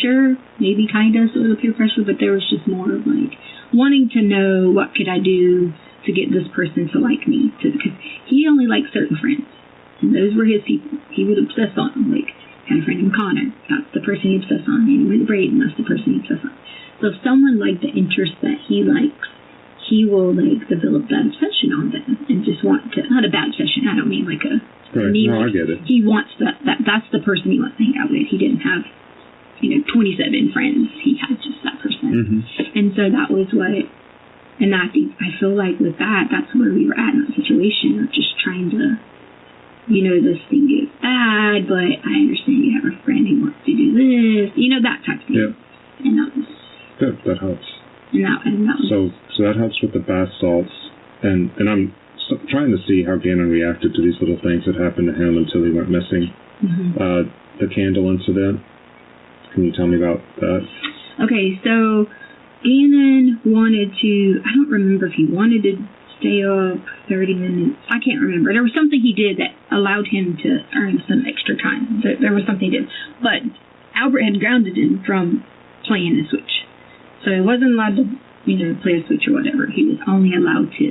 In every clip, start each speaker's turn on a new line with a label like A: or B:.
A: pressure, maybe kind of sort of peer pressure, but there was just more of like wanting to know what could I do to get this person to like me, because he only liked certain friends, and those were his people. He would obsess on them. Like, had a friend named Connor, that's the person he obsessed on. And he went to Braden, that's the person he obsessed on. So if someone liked the interest that he likes, he will like develop that obsession on them and just want to, not a bad obsession, I don't mean like a
B: right.
A: me,
B: No,
A: like,
B: I get it.
A: He wants that's the person he wants to hang out with. He didn't have 27 friends. He had just that person.
B: Mm-hmm.
A: And so that was what, and I feel like with that, that's where we were at in that situation of just trying to, this thing is bad, but I understand you have a friend who wants to do this, that type of thing.
B: Yeah.
A: And that was...
B: Good, that helps.
A: And that was...
B: So that helps with the bath salts, and I'm trying to see how Gannon reacted to these little things that happened to him until he went missing.
A: Mm-hmm.
B: The candle incident, can you tell me about that?
A: Okay, so Gannon wanted to, I don't remember if he wanted to stay up 30 minutes. I can't remember. There was something he did that allowed him to earn some extra time. There was something he did. But Albert had grounded him from playing the Switch. So he wasn't allowed to, play a Switch or whatever. He was only allowed to,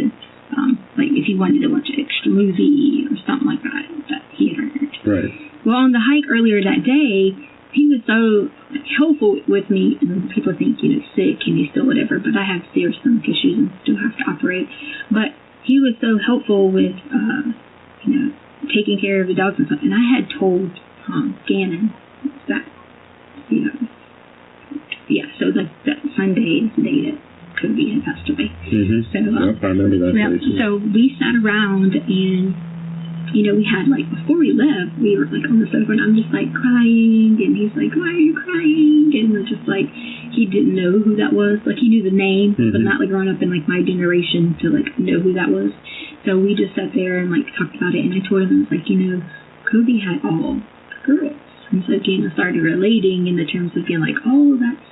A: if he wanted to watch an extra movie or something like that he had earned.
B: Right.
A: Well, on the hike earlier that day, he was so helpful with me, and people think, sick and he's still whatever, but I have serious stomach issues and still have to operate. But he was so helpful with, taking care of the dogs and stuff. And I had told Gannon that, so like that Sunday is the day that Cody had passed away.
B: Mm-hmm.
A: So,
B: I remember that.
A: So we sat around and, we had, before we left, we were, on the sofa, and I'm just, crying, and he's like, why are you crying? And we're just, he didn't know who that was. He knew the name,
B: mm-hmm.
A: but not, growing up in, my generation to, know who that was. So we just sat there and, talked about it, and I told him, I was like, Kobe had all girls. And so, again, I started relating in the terms of being oh, that's,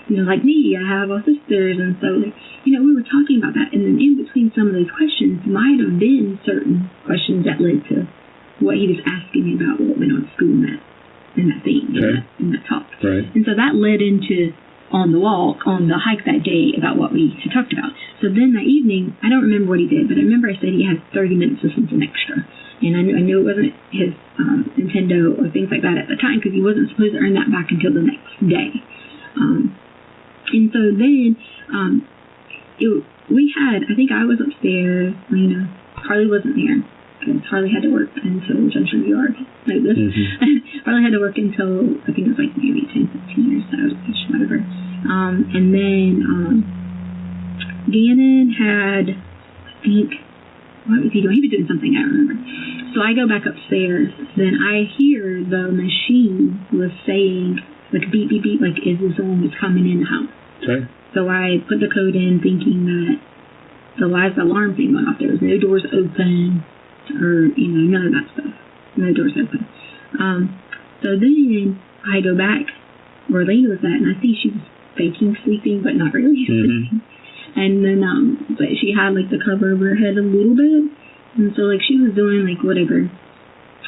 A: like me, I have all sisters, and so, we were talking about that, and then in between some of those questions might have been certain questions that led to what he was asking me about what went on at school in that thing,
B: okay.
A: in that talk.
B: Right.
A: And so that led into, on the walk, on the hike that day, about what we had talked about. So then that evening, I don't remember what he did, but I remember I said he had 30 minutes of something extra. And I knew it wasn't his Nintendo or things like that at the time, because he wasn't supposed to earn that back until the next day. And so then, I think I was upstairs, Harley wasn't there, because Harley had to work until, which I'm sure you already know this, mm-hmm. Harley had to work until, I think it was maybe 10, 15 years, so whatever. And then, Gannon had, I think, what was he doing? He was doing something, I don't remember. So I go back upstairs, then I hear the machine was saying, beep, beep, beep, is this someone who's coming in the house?
B: Okay. So
A: I put the code in thinking that the alarm thing went off. There was no doors open or, none of that stuff. No doors open. So then I go back where Lane was at, and I think she was faking sleeping, but not really sleeping. Mm-hmm. And then, but she had, the cover over her head a little bit. And so, she was doing, whatever.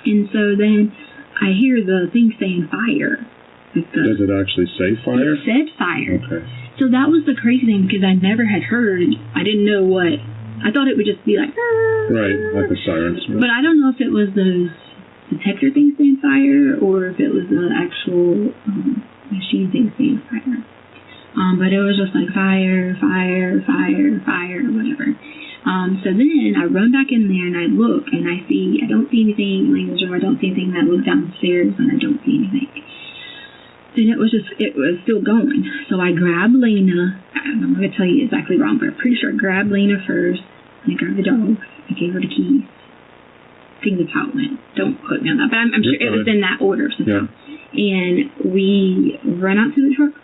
A: And so then I hear the thing saying fire.
B: Does it actually say fire?
A: It said fire.
B: Okay.
A: So that was the crazy thing, because I never had heard. I didn't know what. I thought it would just be like,
B: right, like a siren.
A: But I don't know if it was those detector things saying fire, or if it was the actual machine thing saying fire. But it was just fire, fire, fire, fire, whatever. So then I run back in there and I look and I don't see anything in the room. I don't see anything. And I look downstairs and I don't see anything. And it was still going. So I grabbed Lena. I'm going to tell you exactly wrong, but I'm pretty sure I grabbed Lena first. And I grabbed the dog. I gave her the keys. I think that's how it went. Don't quote me on that. But I'm sure it was in that order. Somehow. Yeah. And we run out to the truck.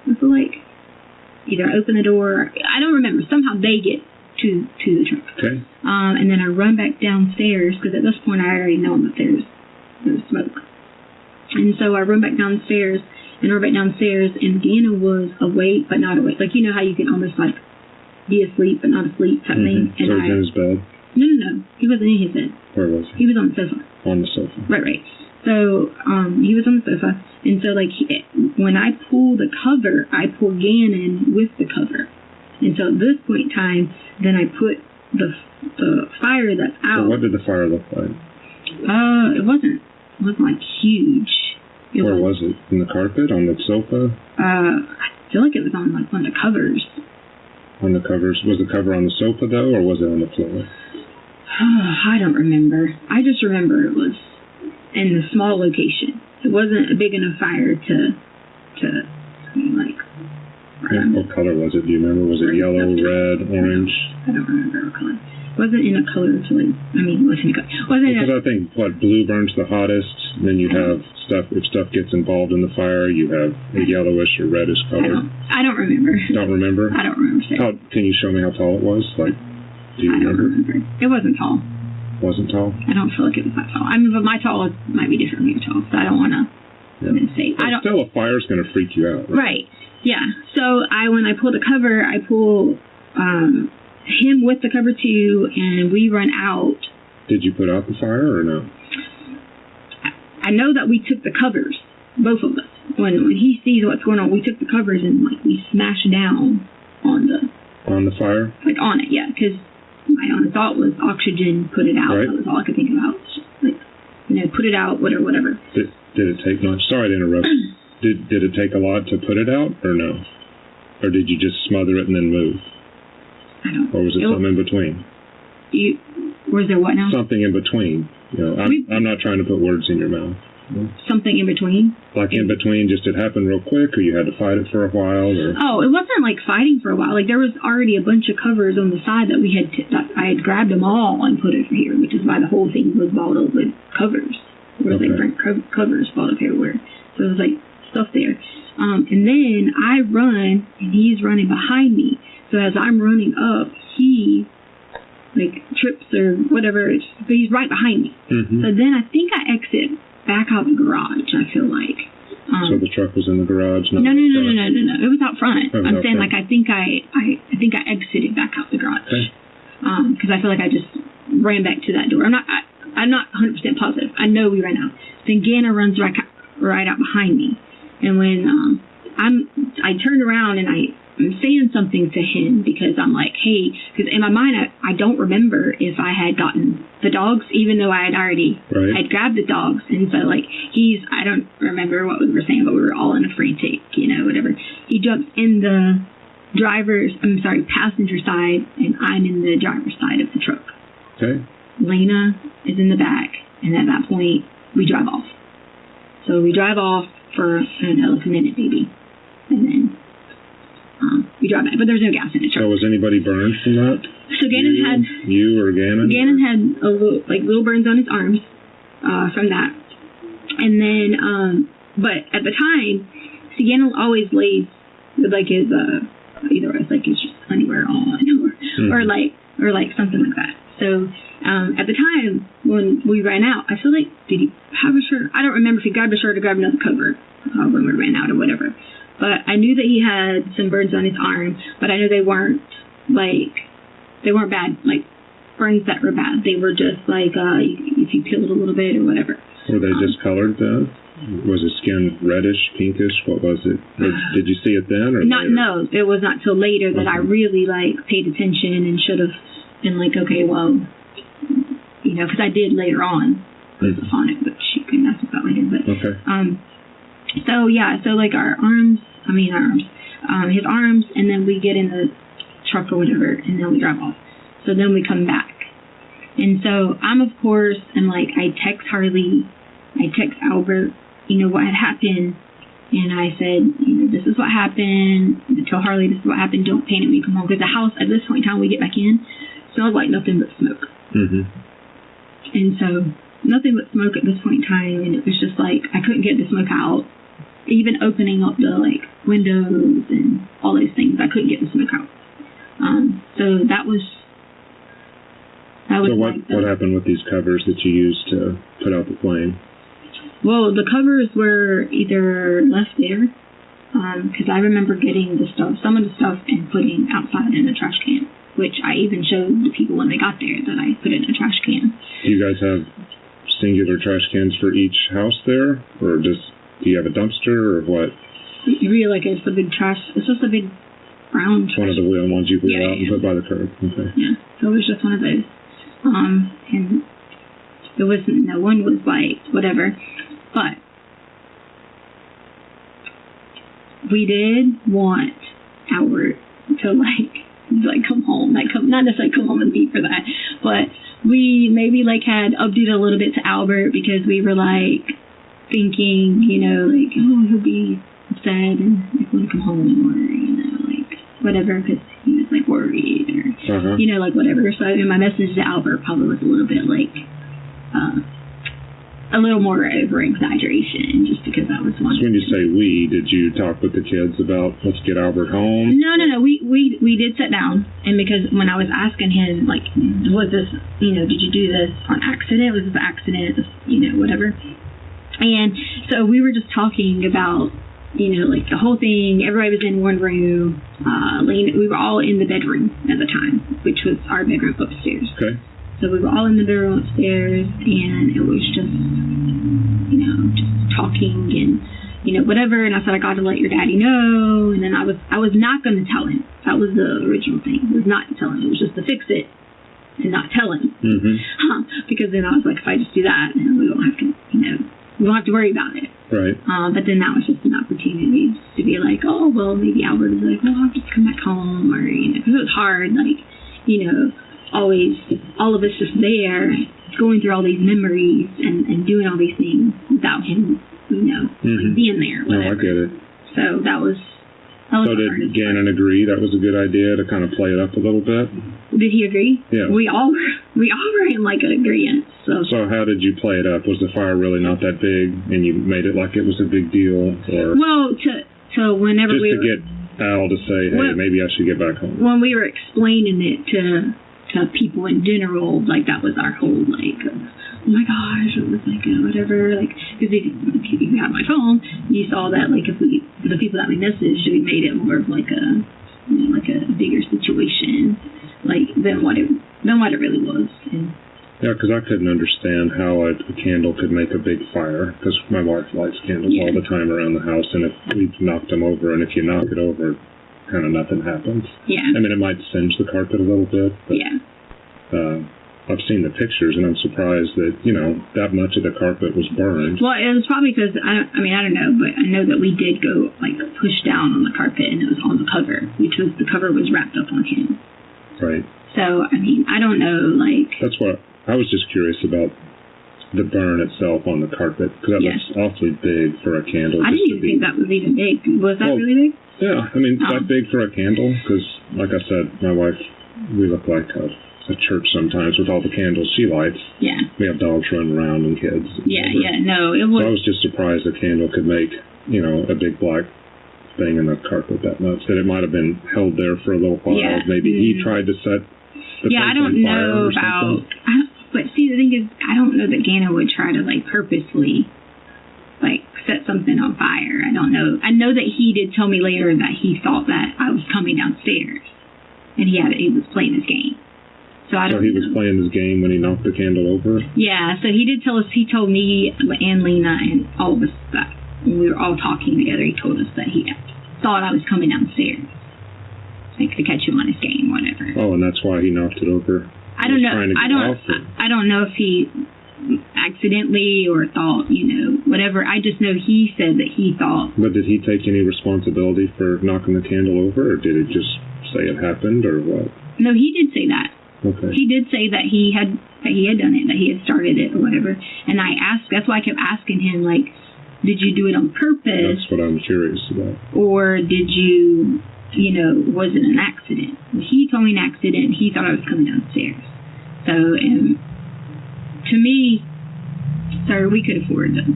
A: I feel like either open the door. I don't remember. Somehow they get to the truck. Okay. And then I run back downstairs, because at this point I already know that there's smoke. And so I run back downstairs. And we're back downstairs, and Gannon was awake, but not awake. You know how you can almost, be asleep, but not asleep type thing? And
B: so he was in his bed?
A: No. He wasn't in his bed.
B: Where was he?
A: He was on the sofa.
B: On the sofa.
A: Right. So he was on the sofa, and so like when I pull the cover, I pull Gannon with the cover, and so at this point in time, then I put the fire that's out.
B: So what did the fire look like?
A: It wasn't like huge.
B: Where was it? In the carpet? On the sofa?
A: I feel like it was on like one of the covers.
B: On the covers? Was the cover on the sofa though, or was it on the floor?
A: I don't remember. I just remember it was in a small location. It wasn't a big enough fire to like.
B: What color was it? Do you remember? Was it yellow, red, orange?
A: I don't remember what color. It wasn't in a color to like. I mean, it wasn't a color. Because
B: I think blue burns the hottest. Then you have stuff. If stuff gets involved in the fire, you have a yellowish or reddish color.
A: I don't remember.
B: Don't remember?
A: I don't remember.
B: Can you show me how tall it was? Like, do you remember?
A: I don't remember. It wasn't tall.
B: Wasn't tall?
A: I don't feel like it was that tall. I mean, but my tall might be different from your tall, so I don't want to say.
B: But still, a fire's going to freak you out.
A: Right? Yeah. So when I pull the cover, I pull him with the cover too, and we run out.
B: Did you put out the fire or no?
A: I know that we took the covers, both of us. When he sees what's going on, we took the covers and like we smashed down on the
B: fire.
A: Like on it, yeah, because. My only thought was oxygen, put it out. Right. That was all I could think about. Like, put it out, whatever.
B: Did it take much? Sorry to interrupt. Did it take a lot to put it out, or no? Or did you just smother it and then move?
A: I don't know.
B: Or was it something in between?
A: Was there what now?
B: Something in between. I'm not trying to put words in your mouth.
A: Something in between?
B: Like in between, just it happened real quick, or you had to fight it for a while? Or?
A: Oh, it wasn't like fighting for a while. Like there was already a bunch of covers on the side that I had grabbed them all and put over here, which is why the whole thing was bottled with covers. There was like burnt covers bottled everywhere. So it was like stuff there. And then I run, and he's running behind me. So as I'm running up, he like trips or whatever, but he's right behind me. Mm-hmm. So then I think I exit back out the garage, I feel like.
B: So the truck was in the garage?
A: No. It was out front. I'm saying
B: front.
A: like I think I exited back out the garage. Because I feel like I just ran back to that door. I'm not 100% positive. I know we ran out. Then Gannon runs right out behind me. And when I turned around and I'm saying something to him because I'm like, hey, because in my mind I don't remember if I had gotten the dogs, even though I had already I'd grabbed the dogs, and so like I don't remember what we were saying, but we were all in a frantic, whatever. He jumps in the passenger side, and I'm in the driver's side of the truck.
B: Okay.
A: Lena is in the back, and at that point we drive off. So we drive off for like a minute maybe, and then we drive back, but there's no gas in the truck.
B: So was anybody burned from that?
A: So Gannon had...
B: You or Gannon?
A: Gannon had little burns on his arms from that. And then, but at the time, Gannon always lays with like his, either it's like his underwear on or like something like that. So at the time when we ran out, I feel like, did he have a shirt? I don't remember if he grabbed a shirt or grabbed another cover when we ran out or whatever. But I knew that he had some burns on his arm, but I knew they weren't bad, like burns that were bad. They were just like if you peeled a little bit or whatever.
B: Were they discolored then? Was his skin reddish, pinkish? What was it? Did you see it then? Or
A: no, it was not till later that I really like paid attention and should have been like, okay, well, because I did later on on it, but she can ask about later. But
B: okay.
A: So like his arms, and then we get in the truck or whatever, and then we drive off. So then we come back. And so I'm, of course, I text Harley, I text Albert, what had happened. And I said, this is what happened. Tell Harley this is what happened. Don't panic when you come home. Because the house, at this point in time, we get back in, smelled like nothing but smoke.
B: Mm-hmm.
A: And so nothing but smoke at this point in time. And it was just like, I couldn't get the smoke out. Even opening up the windows and all those things, I couldn't get the smoke out. So that was.
B: So what happened with these covers that you used to put out the flame?
A: Well, the covers were either left there, because I remember getting some of the stuff, and putting outside in a trash can, which I even showed the people when they got there that I put it in a trash can.
B: Do you guys have singular trash cans for each house there, or do you have a dumpster, or what?
A: Really, like it's a big trash. It's just a big brown trash.
B: One of the ones you wheel out and put by the curb. Okay.
A: Yeah. So it was just one of those. And it wasn't. No one was like whatever, but we did want Albert to like come home, not necessarily come home and be for that, but we maybe like had upped it a little bit to Albert because we were like thinking, you know, like, oh, he'll be upset and like want to come home or, you know, like whatever, because he was like worried or you know, like whatever. So my message to Albert probably was a little bit like a little more over exaggeration, just because that was one.
B: So when you say we, did you talk with the kids about let's get Albert home?
A: No. We did sit down, and because when I was asking him, like, was this, you know, did you do this on accident? Was this an accident? You know, whatever. And so we were just talking about, you know, like the whole thing. Everybody was in one room. We were all in the bedroom at the time, which was our bedroom upstairs.
B: Okay.
A: So we were all in the bedroom upstairs, and it was just, you know, just talking and, you know, whatever. And I said, I got to let your daddy know. And then I was not going to tell him. That was the original thing. Was not to tell him. It was just to fix it and not tell him. Because then I was like, if I just do that, then we won't have to, you know, we won't have to worry about it.
B: Right.
A: But then that was just an opportunity to be like, oh, well, maybe Albert was like, well, I'll just come back home, or, you know, because it was hard, like, you know, always, all of us just there, going through all these memories and doing all these things without him, you know, like being there.
B: No, I get it.
A: So that was
B: so did Gannon agree that was a good idea to kind of play it up a little bit?
A: Did he agree?
B: Yeah.
A: We all were in like an agreement.
B: So how did you play it up? Was the fire really not that big, and you made it like it was a big deal, or?
A: Well, to whenever
B: just
A: we
B: to get Al to say, hey, maybe I should get back home. When
A: we were explaining it to people in general, like that was our whole like, oh my gosh, it was like whatever, like, because if you had my phone, you saw that like if the people that we messaged, we made it more of like a, you know, like a bigger situation, like than what it really was. And
B: yeah, because I couldn't understand how a candle could make a big fire, because my wife lights candles all the time around the house, and if we knocked them over, and if you knock it over, kind of nothing happens. Yeah. I mean, it might singe the carpet a little bit, but I've seen the pictures, and I'm surprised that, you know, that much of the carpet was burned. Well,
A: it was probably because, I don't know, but I know that we did go, like, push down on the carpet, and it was on the cover, the cover was wrapped up on him.
B: Right.
A: So, I mean, I don't know, like...
B: That's what, I was just curious about the burn itself on the carpet, because that looks awfully big for a candle.
A: I didn't even think that was even big. Was that really big?
B: Yeah, I mean, that big for a candle, because, like I said, my wife, we look like a church sometimes with all the candles she lights. Yeah. We have dogs running around and kids.
A: No, it was...
B: So I was just surprised a candle could make, you know, a big black thing in the carpet that much, that it might have been held there for a little while. Yeah. Maybe he tried to set the place
A: I don't
B: on fire
A: know
B: or
A: about... But see, the thing is, I don't know that Gannon would try to, like, purposely, like, set something on fire. I don't know. I know that he did tell me later that he thought that I was coming downstairs, and he was playing his game. So he
B: was playing his game when he knocked the candle over?
A: Yeah, so he did tell us, he told me and Lena and all of us that when we were all talking together, he told us that he thought I was coming downstairs, like, to catch him on his game, whatever.
B: Oh, and that's why he knocked it over?
A: I don't know. I don't know if he accidentally or thought, you know, whatever. I just know he said that he thought. But
B: did he take any responsibility for knocking the candle over, or did it just say it happened, or what?
A: No, he did say that.
B: Okay.
A: He did say that he had done it, that he had started it or whatever. And that's why I kept asking him, like, did you do it on purpose?
B: That's what I'm curious about.
A: Or did you, you know, was it an accident? He told me an accident. He thought I was coming downstairs. So, to me, sir, we could afford to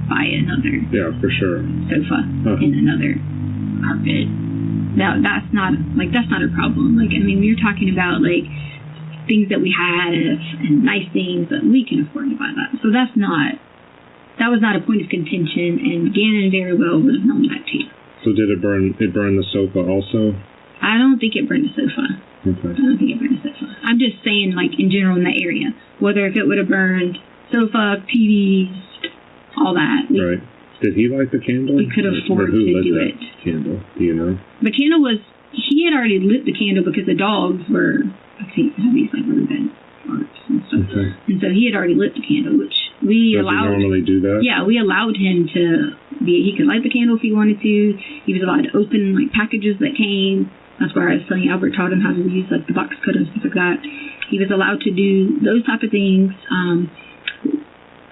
A: buy another sofa and another carpet. Now, that's not a problem. Like, I mean, you're talking about, like, things that we had and nice things, but we can afford to buy that. So that was not a point of contention, and Gannon very well would have known that too.
B: So did it burn the sofa also?
A: I don't think it burned the sofa.
B: Okay.
A: I don't think it burned the sofa. I'm just saying, like, in general in the area, whether if it would have burned sofa, TVs, all that.
B: Right. Did he light the candle?
A: We could afford to do it.
B: Candle, do you know?
A: The candle was, he had already lit the candle because the dogs were, I think, had these like really bad farts and stuff. Okay. And so he had already lit the candle, which we allowed.
B: Does he normally do that?
A: Yeah, we allowed him to he could light the candle if he wanted to. He was allowed to open like packages that came. That's where I was telling you, Albert taught him how to use like the box cutter and stuff like that. He was allowed to do those type of things.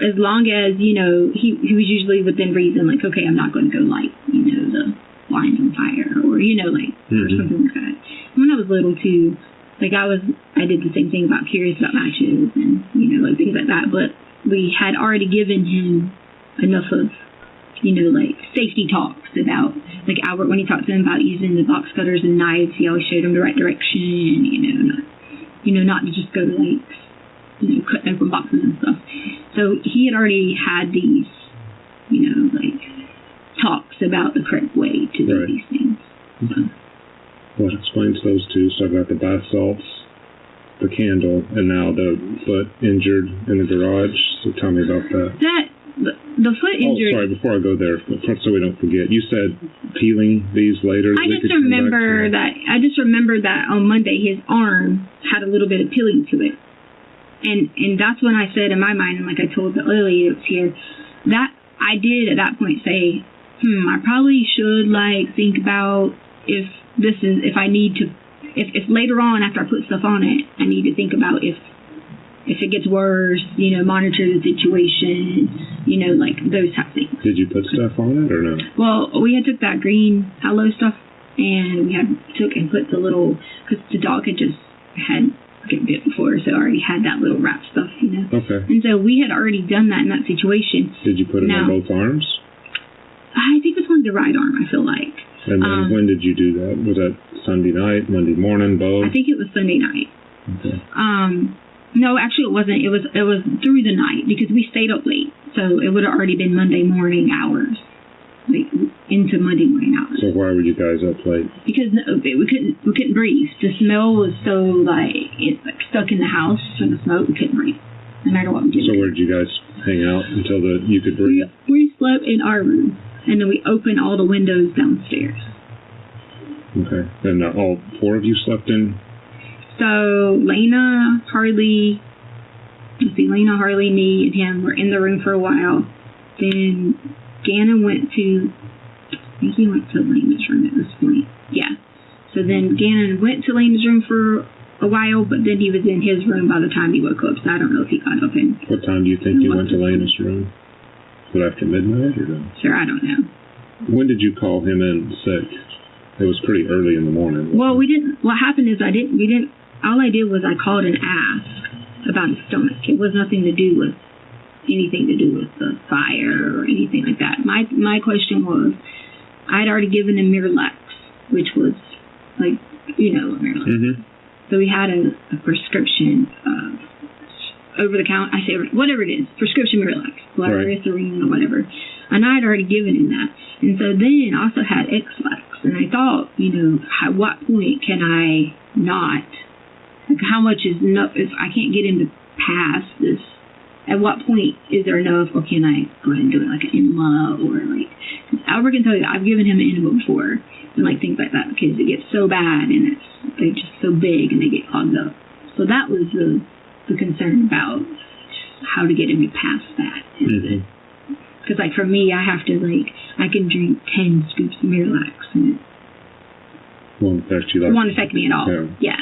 A: As long as, you know, he was usually within reason, like, okay, I'm not going to go light, you know, the lines on fire, or, you know, like, or something like that. When I was little, too, like, I did the same thing about curious about matches and, you know, like, things like that, but we had already given him enough of, you know, like, safety talks about, like, Albert, when he talked to him about using the box cutters and knives, he always showed him the right direction, not to just go, like, you know, cutting open boxes and stuff. So he had already had these, you know, like, talks about the correct way to do these things. So.
B: Well, it explains those two. So I've got the bath salts, the candle, and now the foot injured in the garage. So tell me about that.
A: The foot injured...
B: Oh, sorry, before I go there, so we don't forget, you said peeling these later?
A: I just remember that on Monday his arm had a little bit of peeling to it. And that's when I said in my mind, and like I told the other lady that's here, that I did at that point say, I probably should like think about if later on after I put stuff on it, I need to think about if it gets worse, you know, monitor the situation, you know, like those type of things.
B: Did you put stuff on it or no?
A: Well, we had took that green aloe stuff and we had took and put the little, because the dog had just had get bit before, so I already had that little wrap stuff, you know. Okay. And so we had already done that in that situation.
B: Did you put it on both arms?
A: I think it was on the right arm, I feel like.
B: And then when did you do that? Was that Sunday night, Monday morning, both?
A: I think it was Sunday night.
B: Okay.
A: No, actually it wasn't. It was through the night because we stayed up late, so it would have already been Monday morning hours. Like into Monday morning hours.
B: So why were you guys up late?
A: Because we couldn't breathe. The smell was so like stuck in the house from the smoke. We couldn't breathe, no matter what we did.
B: So where did you guys hang out until you could breathe?
A: We slept in our room, and then we opened all the windows downstairs.
B: Okay, and all four of you slept in.
A: So Lena, Harley, me, and him were in the room for a while. Then Gannon went to Lena's room at this point. Yeah. So then Gannon went to Lena's room for a while, but then he was in his room by the time he woke up, so I don't know if he got up in.
B: What time do you think you went to Lena's room? Was it after midnight or no?
A: Sure, I don't know.
B: When did you call him in sick? It was pretty early in the morning.
A: Well, we didn't. What happened is all I did was I called and asked about his stomach. It was anything to do with the fire or anything like that. My question was, I'd already given him Miralax, which was like, you know, Miralax. Mm-hmm. So we had a prescription of over-the-counter, I say whatever it is, prescription Miralax, glycerine or whatever. And I'd already given him that. And so then I also had X-Lax. And I thought, you know, at what point can I not, like how much is enough, if I can't get him to pass this, at what point is there enough, or can I go ahead and do it like an enema, or like, Albert can tell you, I've given him an enema before, and like things like that, because it gets so bad, and they're just so big, and they get clogged up. So that was the concern about how to get him to pass that. Because like for me, I have to I can drink 10 scoops of Miralax, and it
B: won't
A: affect me at all. Yeah.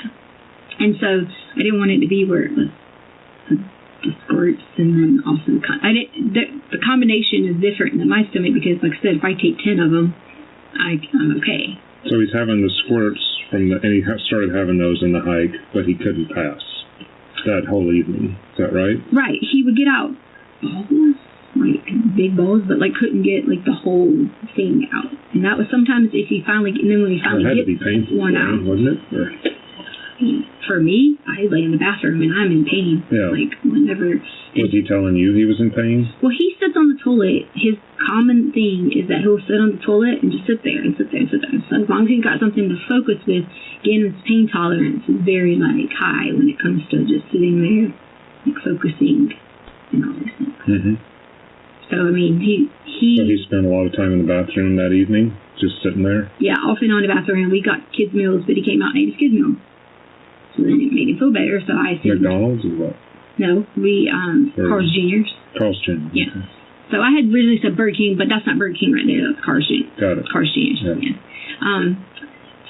A: And so I didn't want it to be where it was the squirts, and then also the combination is different in my stomach because, like I said, if I take 10 of them, I'm okay.
B: So he's having the squirts and he started having those in the hike, but he couldn't pass that whole evening. Is that right?
A: Right. He would get out balls, like big balls, but like couldn't get like the whole thing out. And that was sometimes when he finally gets one out,
B: wasn't it? Or?
A: For me, I lay in the bathroom and I'm in pain. Yeah. Like whenever.
B: Was he telling you he was in pain?
A: Well, he sits on the toilet. His common thing is that he'll sit on the toilet and just sit there and sit there and sit there. So as long as he's got something to focus with, Gannon's pain tolerance is very high when it comes to just sitting there, focusing and all these things.
B: Mm-hmm.
A: So, I mean,
B: So he spent a lot of time in the bathroom that evening, just sitting there?
A: Yeah, off and on in the bathroom. We got kids' meals, but he came out and ate his kids' meal. So then it made him feel better, so I said...
B: McDonald's or what?
A: No, Carl's Jr.'s.
B: Carl's Jr.
A: Yeah. Okay. So I had originally said Burger King, but that's not Burger King right there. That's Carl's Jr.
B: Got it.
A: Carl's Jr.'s, yeah.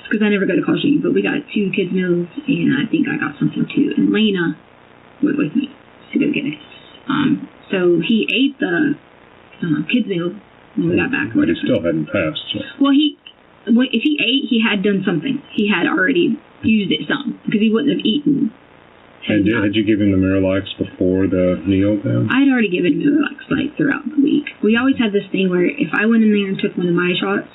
A: Because I never go to Carl's Jr., but we got 2 kids' meals, and I think I got something too. And Lena went with me to go get it. So he ate the kids' meal when we got back.
B: But he still hadn't passed. So.
A: Well, if he ate, he had done something. He had already used it some, because he wouldn't have eaten.
B: And had you given him the Miralax before the meal then?
A: I'd already given him Miralax like throughout the week. We always had this thing where if I went in there and took one of my shots,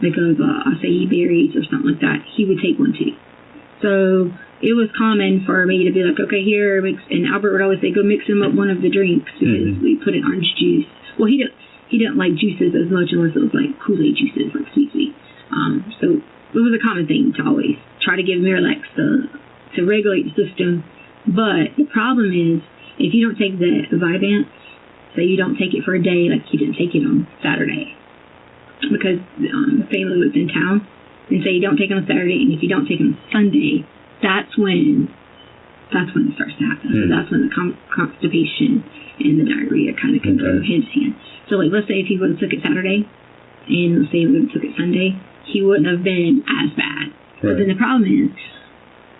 A: like of acai berries or something like that, he would take one too. So it was common for me to be like, okay, here, mix, and Albert would always say, go mix him up one of the drinks, because we put in orange juice. Well, he didn't like juices as much unless it was like Kool-Aid juices, like sweet. So it was a common thing to always try to give Miralax to regulate the system. But the problem is, if you don't take the Vyvanse, so you don't take it for a day, like you didn't take it on Saturday, because the family was in town, and so you don't take it on Saturday, and if you don't take it on Sunday, that's when it starts to happen. So that's when the constipation and the diarrhea kind of can go hand in hand. So like, let's say if he would have took it Saturday, and let's say he would have took it Sunday, he wouldn't have been as bad. Right. But then the problem is,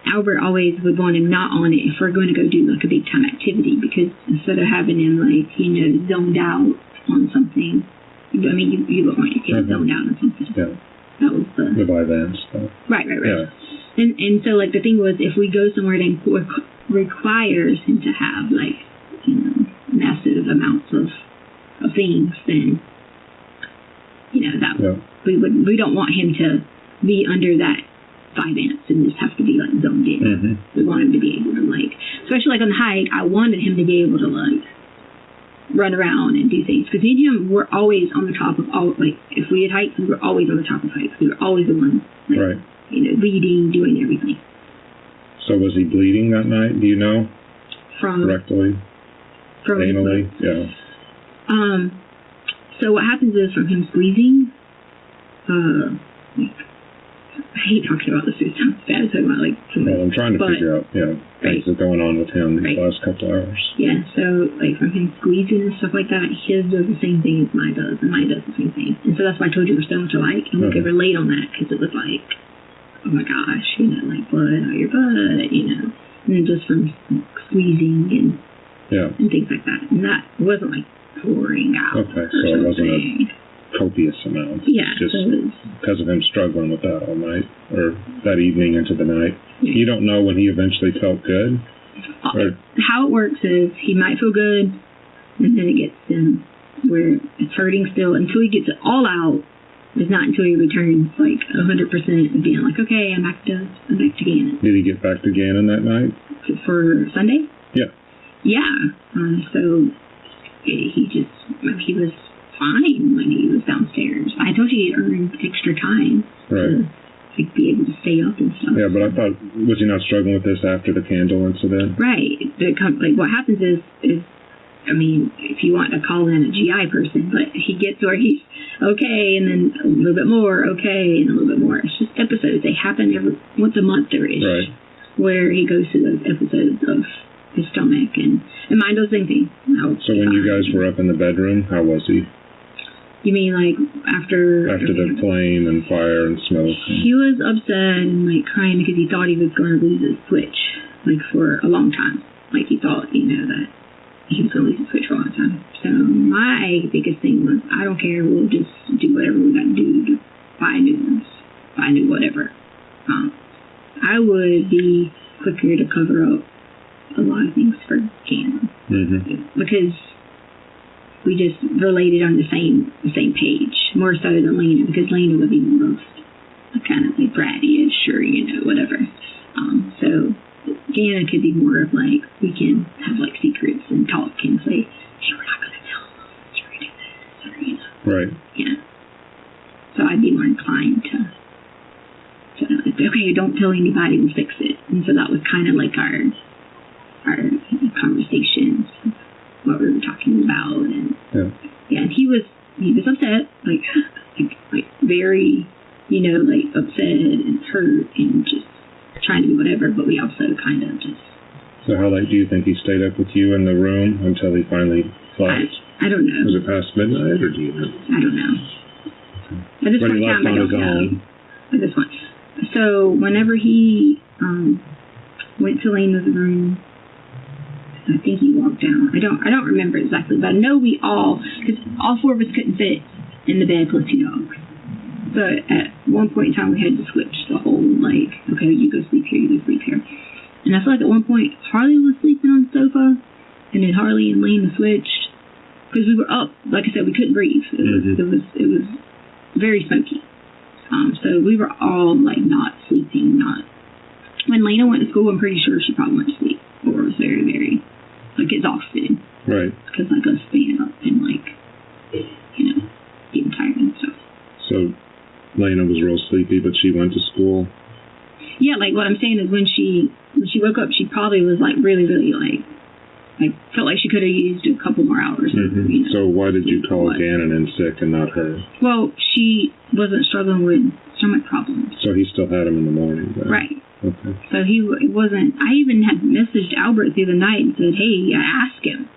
A: Albert always would want him not on it if we're going to go do like a big time activity, because instead of having him like, zoned out on something, I mean, you wouldn't want your kid zoned out on something. Yeah. That was the
B: Vyvanse stuff.
A: Right.
B: Yeah.
A: And so like the thing was, if we go somewhere that requires him to have like, massive amounts of things, then, that we don't want him to be under that Vyvanse and just have to be like zoned in. We want him to be able to like, especially like on the hike, I wanted him to be able to like run around and do things, because me and him were always on the top of all, like if we had hikes, we were always on the top of hikes. We were always the ones like, leading, doing everything.
B: So was he bleeding that night? Do you know?
A: From
B: rectally?
A: From
B: anally? Yeah.
A: So what happens is, from him squeezing, I hate talking about this. It sounds bad talking about like.
B: Well, I'm trying to figure out, things that are going on with him these last couple hours.
A: Yeah, so like from him squeezing and stuff like that, his does the same thing as mine does, and mine does the same thing. And so that's why I told you we're so much alike, and we could relate on that, because it was like, oh my gosh, like blood out your butt, and then just from squeezing and things like that, and that wasn't like pouring out.
B: Okay, so it wasn't a copious amount.
A: Yeah.
B: Just because of him struggling with that all night, or that evening into the night. Yeah. You don't know when he eventually felt good?
A: How it works is, he might feel good, and then it gets where it's hurting still until he gets it all out. It's not until he returns like 100% and being like, okay, I'm back to Gannon.
B: Did he get back to Gannon that night?
A: For Sunday?
B: Yeah.
A: Yeah. So he was fine when he was downstairs. I told you he earned extra time to be able to stay up and stuff.
B: Yeah, but I thought, was he not struggling with this after the candle incident?
A: Right. Like what happens is, I mean, if you want to call in a GI person, but he gets where he's okay, and then a little bit more okay, and a little bit more. It's just episodes. They happen once a month or ish, where he goes through those episodes of his stomach, and mine does the same thing.
B: So when you guys were up in the bedroom, how was he?
A: You mean like after
B: the flame and fire and smoke?
A: He was upset and like crying because he thought he was going to lose his switch, like for a long time. Like he thought, that he was going to lose his switch for a long time. So my biggest thing was, I don't care, we'll just do whatever we got to do to buy new whatever. I would be quicker to cover up a lot of things for Gannon, because we just related on the same page, more so than Lena, because Lena would be more of kind of like bratty-ish or, whatever. So Gannon could be more of like, we can have like secrets and talk and say, hey, we're not going to tell them you're going to do this, or,
B: Right.
A: Yeah. So I'd be more inclined to okay, don't tell anybody, we'll fix it. And so that was kind of like our conversations. what we were talking about, and and he was upset, like very, like upset and hurt and just trying to do whatever, but we also kind of just.
B: So how late do you think he stayed up with you in the room until he finally left?
A: I don't know.
B: Was it past midnight, or do you know?
A: I don't know. At this point in time, I don't know. At this point. So whenever he went to Lena's room, I think he walked down. I don't remember exactly, but I know because all four of us couldn't fit in the bed plus 2 dogs. So at one point in time, we had to switch the whole, okay, you go sleep here, you go sleep here. And I feel like at one point, Harley was sleeping on the sofa, and then Harley and Lena switched, because we were up. Like I said, we couldn't breathe. It was very smoky. So we were all, not sleeping, When Lena went to school, I'm pretty sure she probably went to sleep, or was very, very, exhausted.
B: Right.
A: Because, us staying up and, getting tired and stuff.
B: So Lena was real sleepy, but she went to school?
A: Yeah, what I'm saying is when she woke up, she probably was, really, really, felt like she could have used a couple more hours.
B: Mm-hmm. So why did you call Gannon in sick and not her?
A: Well, she wasn't struggling with stomach problems.
B: So he still had him in the morning, then?
A: Right.
B: Okay.
A: So it wasn't. I even had messaged Albert through the night and said, "Hey, I asked him."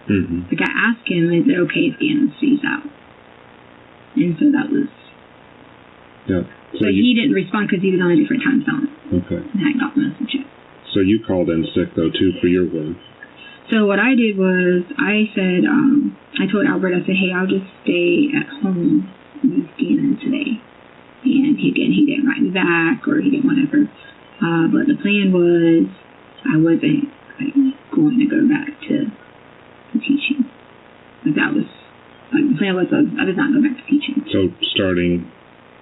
B: Mm-hmm.
A: I asked him, and said, "Okay, if Gannon stays out." And so that was.
B: Yeah.
A: So he didn't respond because he was on a different time zone.
B: Okay.
A: And I got the message yet.
B: So you called in sick though too for your work.
A: So what I did was I said, I told Albert, I said, "Hey, I'll just stay at home with Gannon today." And he didn't write me back, or he didn't whatever. But the plan was I wasn't going to go back to teaching. That was the plan was I was not going back to teaching.
B: So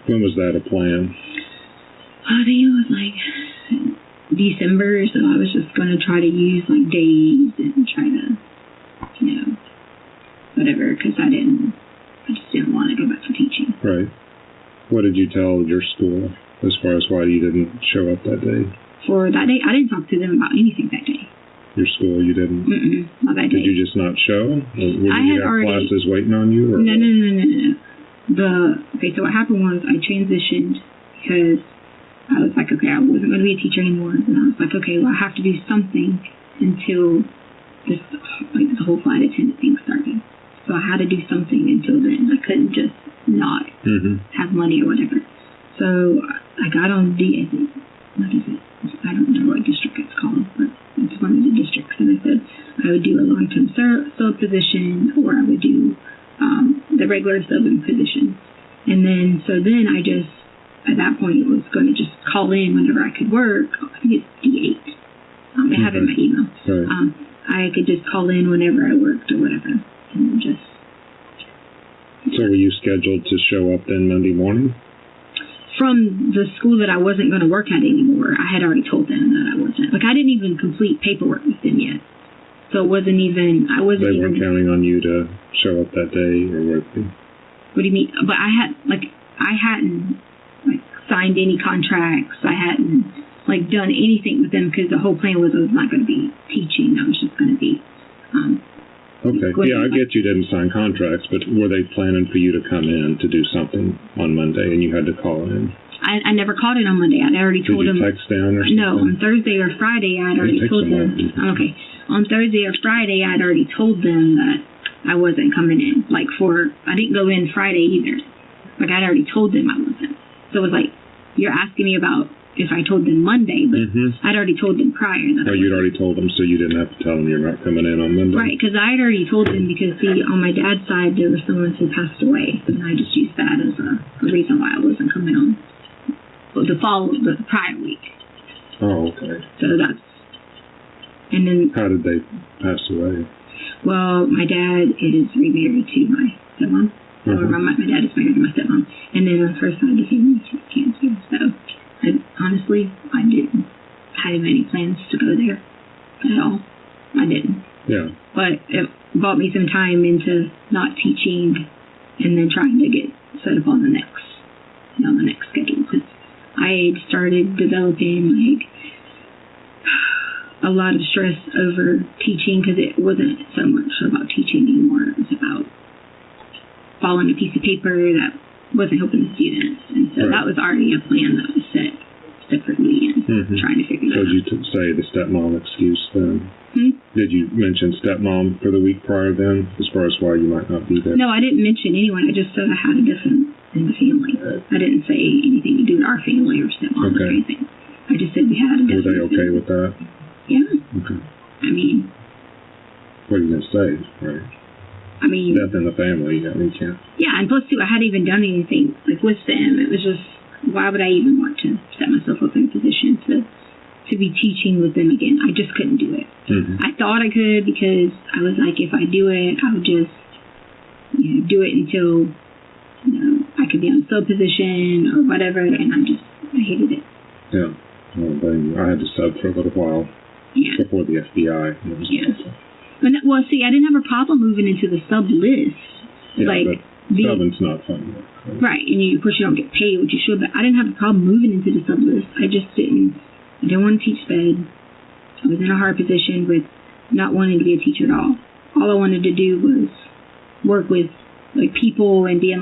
B: when was that a plan?
A: I think it was December, so I was just going to try to use days and try to, whatever, because I just didn't want to go back to teaching.
B: Right. What did you tell your school as far as why you didn't show up that day?
A: For that day, I didn't talk to them about anything that day.
B: Your school, you didn't?
A: Not that day.
B: Did you just not show? Or did you have classes waiting on you? Or
A: No. Okay, so what happened was I transitioned because I was like, okay, I wasn't going to be a teacher anymore. And I was like, okay, well, I have to do something until this whole flight attendant thing started. So I had to do something until then. I couldn't just not have money or whatever. So I got on what is it? I don't know what district it's called, but it's one of the districts. And I said I would do a long-term sub position, or I would do the regular subbing position. And then I just, at that point, was going to just call in whenever I could work. I think it's D8. I have it in my email.
B: Right.
A: I could just call in whenever I worked or whatever. And just.
B: So were you scheduled to show up then Monday morning?
A: From the school that I wasn't going to work at anymore, I had already told them that I wasn't. I didn't even complete paperwork with them yet. So it wasn't even,
B: They weren't counting on you to show up that day or work?
A: What do you mean? But I hadn't signed any contracts. I hadn't done anything with them because the whole plan was I was not going to be teaching. I was just going to be.
B: Okay. Yeah, I get you didn't sign contracts, but were they planning for you to come in to do something on Monday and you had to call in?
A: I never called in on Monday. I'd already told them.
B: Did you text down or something?
A: No, on Thursday or Friday I'd already told them. Okay. On Thursday or Friday I'd already told them that I wasn't coming in. I didn't go in Friday either. I'd already told them I wasn't. So it was you're asking me about if I told them Monday, but I'd already told them prior.
B: You'd already told them, so you didn't have to tell them you're not coming in on Monday?
A: Right, because I had already told them because, on my dad's side, there was someone who passed away, and I just used that as a reason why I wasn't coming on the prior week.
B: Oh, okay.
A: So that's, and then...
B: How did they pass away?
A: Well, my dad is remarried to my stepmom. Or my dad is married to my stepmom. And then on the first side of the family, she had cancer, so... honestly, I didn't have any plans to go there at all. I didn't.
B: Yeah.
A: But it brought me some time into not teaching and then trying to get set up on the next schedule. Because I had started developing a lot of stress over teaching because it wasn't so much about teaching anymore. It was about following a piece of paper that wasn't helping the students. And so that was already a plan that was set separately and trying to figure that out.
B: So did you say the stepmom excuse then? Did you mention stepmom for the week prior then, as far as why you might not be there?
A: No, I didn't mention anyone. I just said I had a death in the family. I didn't say anything to do with our family or stepmom or anything. I just said we had a death.
B: Were they okay with that?
A: Yeah.
B: Okay.
A: I mean...
B: What are you going to say, right?
A: I mean...
B: Death in the family, I mean, you can't...
A: Yeah, and plus, too, I hadn't even done anything, like, with them. It was just, why would I even want to set myself up in a position to be teaching with them again? I just couldn't do it. I thought I could because I was like, if I do it, I would just, do it until, I could be on sub position or whatever, and I hated it.
B: Yeah. Well, I had to sub for a little while before the FBI.
A: Well, see, I didn't have a problem moving into the sub list.
B: Yeah, but subbing's not fun.
A: Right, and of course you don't get paid, which you should, but I didn't have a problem moving into the sub list. I didn't want to teach sped. I was in a hard position with not wanting to be a teacher at all. All I wanted to do was work with people and being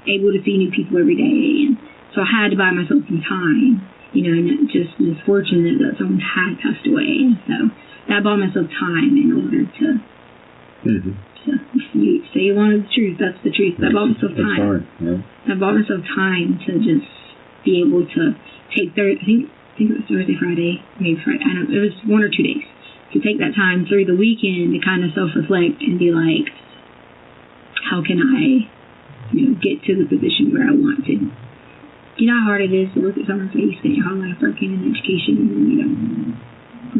A: able to see new people every day. And so I had to buy myself some time, and it just was fortunate that someone had passed away. And so that bought myself time in order to. So if you say you wanted the truth, that's the truth. That bought myself time. That bought myself time to just be able to take I think it was Thursday, Friday, maybe Friday. I don't know. It was 1 or 2 days to take that time through the weekend to kind of self-reflect and be like, how can I, get to the position where I want to? You know how hard it is to look at someone's face, spend your whole life working in education, and then you don't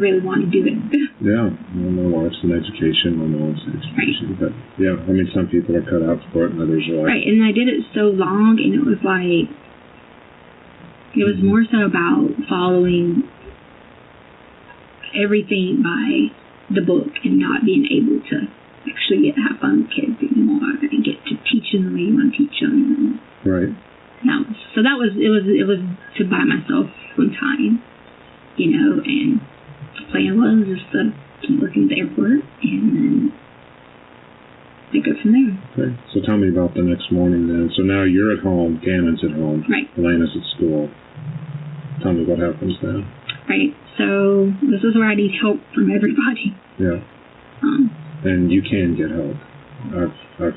A: really want to do it.
B: Yeah, my wife's in education, my mom's in education, but yeah, I mean, some people are cut out for it, and others are like...
A: Right, and I did it so long, and it was like, it was more so about following everything by the book and not being able to actually get to have fun with kids anymore and get to teach them the way you want to teach them.
B: Right.
A: It was to buy myself some time, and the plan was just to keep working at the airport and then I go from there.
B: Okay. So tell me about the next morning then. So now you're at home, Gannon's at home,
A: right.
B: Elena's at school. Tell me what happens then.
A: Right. So this is where I need help from everybody.
B: Yeah. And you can get help. I've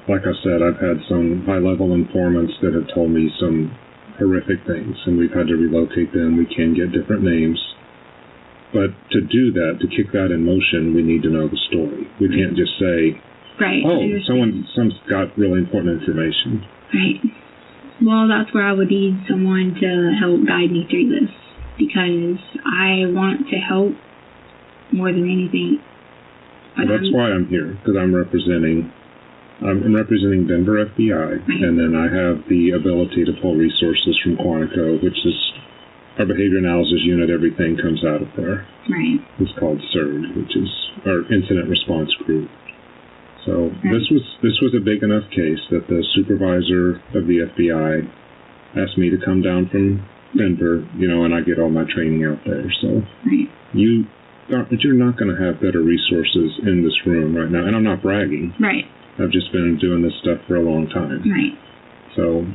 B: like I said, I've had some high-level informants that have told me some horrific things, and we've had to relocate them. We can get different names. But to do that, to kick that in motion, we need to know the story. We can't just say, someone's got really important information.
A: Right. Well, that's where I would need someone to help guide me through this, because I want to help more than anything.
B: Well, that's why I'm here, because I'm representing Denver FBI, and then I have the ability to pull resources from Quantico, which is our behavior analysis unit. Everything comes out of there.
A: Right.
B: It's called CERD, which is our incident response group. So this was a big enough case that the supervisor of the FBI asked me to come down from Denver, and I get all my training out there. So you're not going to have better resources in this room right now. And I'm not bragging.
A: Right.
B: I've just been doing this stuff for a long time.
A: Right.
B: So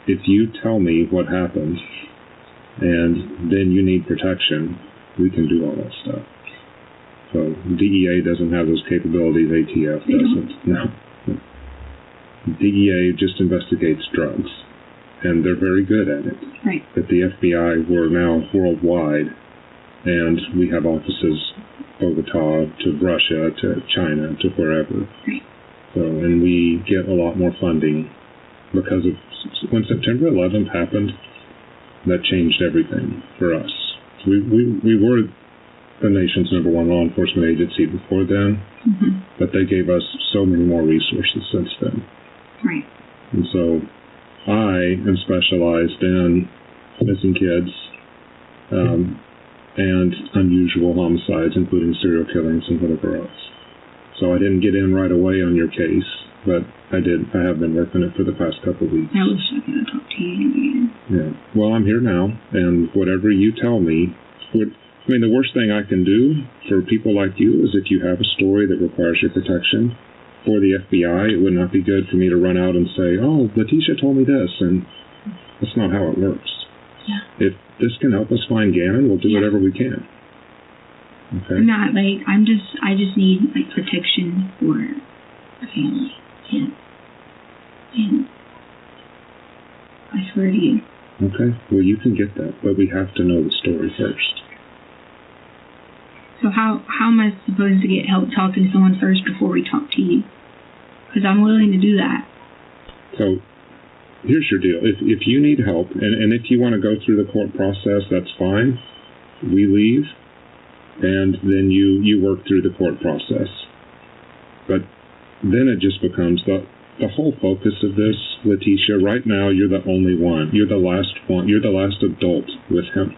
B: if you tell me what happened and then you need protection, we can do all that stuff. So DEA doesn't have those capabilities, ATF doesn't. No. DEA just investigates drugs, and they're very good at it.
A: Right.
B: But the FBI, we're now worldwide, and we have offices Bogota to Russia to China to wherever.
A: Right.
B: So, and we get a lot more funding because of when September 11th happened. That changed everything for us. We were the nation's #1 law enforcement agency before then, but they gave us so many more resources since then.
A: Right.
B: And so I am specialized in missing kids and unusual homicides, including serial killings and whatever else. So I didn't get in right away on your case, but I have been working it for the past couple of weeks.
A: I wish I could have talked to you again.
B: Yeah. Well, I'm here now, and whatever you tell me, I mean, the worst thing I can do for people like you is if you have a story that requires your protection for the FBI, it would not be good for me to run out and say, oh, Letecia told me this, and that's not how it works.
A: Yeah.
B: If this can help us find Gannon, we'll do whatever we can. Okay?
A: I'm not, like, I just need, like, protection for a family. And I swear to you.
B: Okay, well, you can get that, but we have to know the story first.
A: So how am I supposed to get help talking to someone first before we talk to you? Because I'm willing to do that.
B: So here's your deal. If you need help, and if you want to go through the court process, that's fine. We leave, and then you work through the court process. But then it just becomes the whole focus of this, Letecia, right now you're the only one. You're the last one. You're the last adult with him.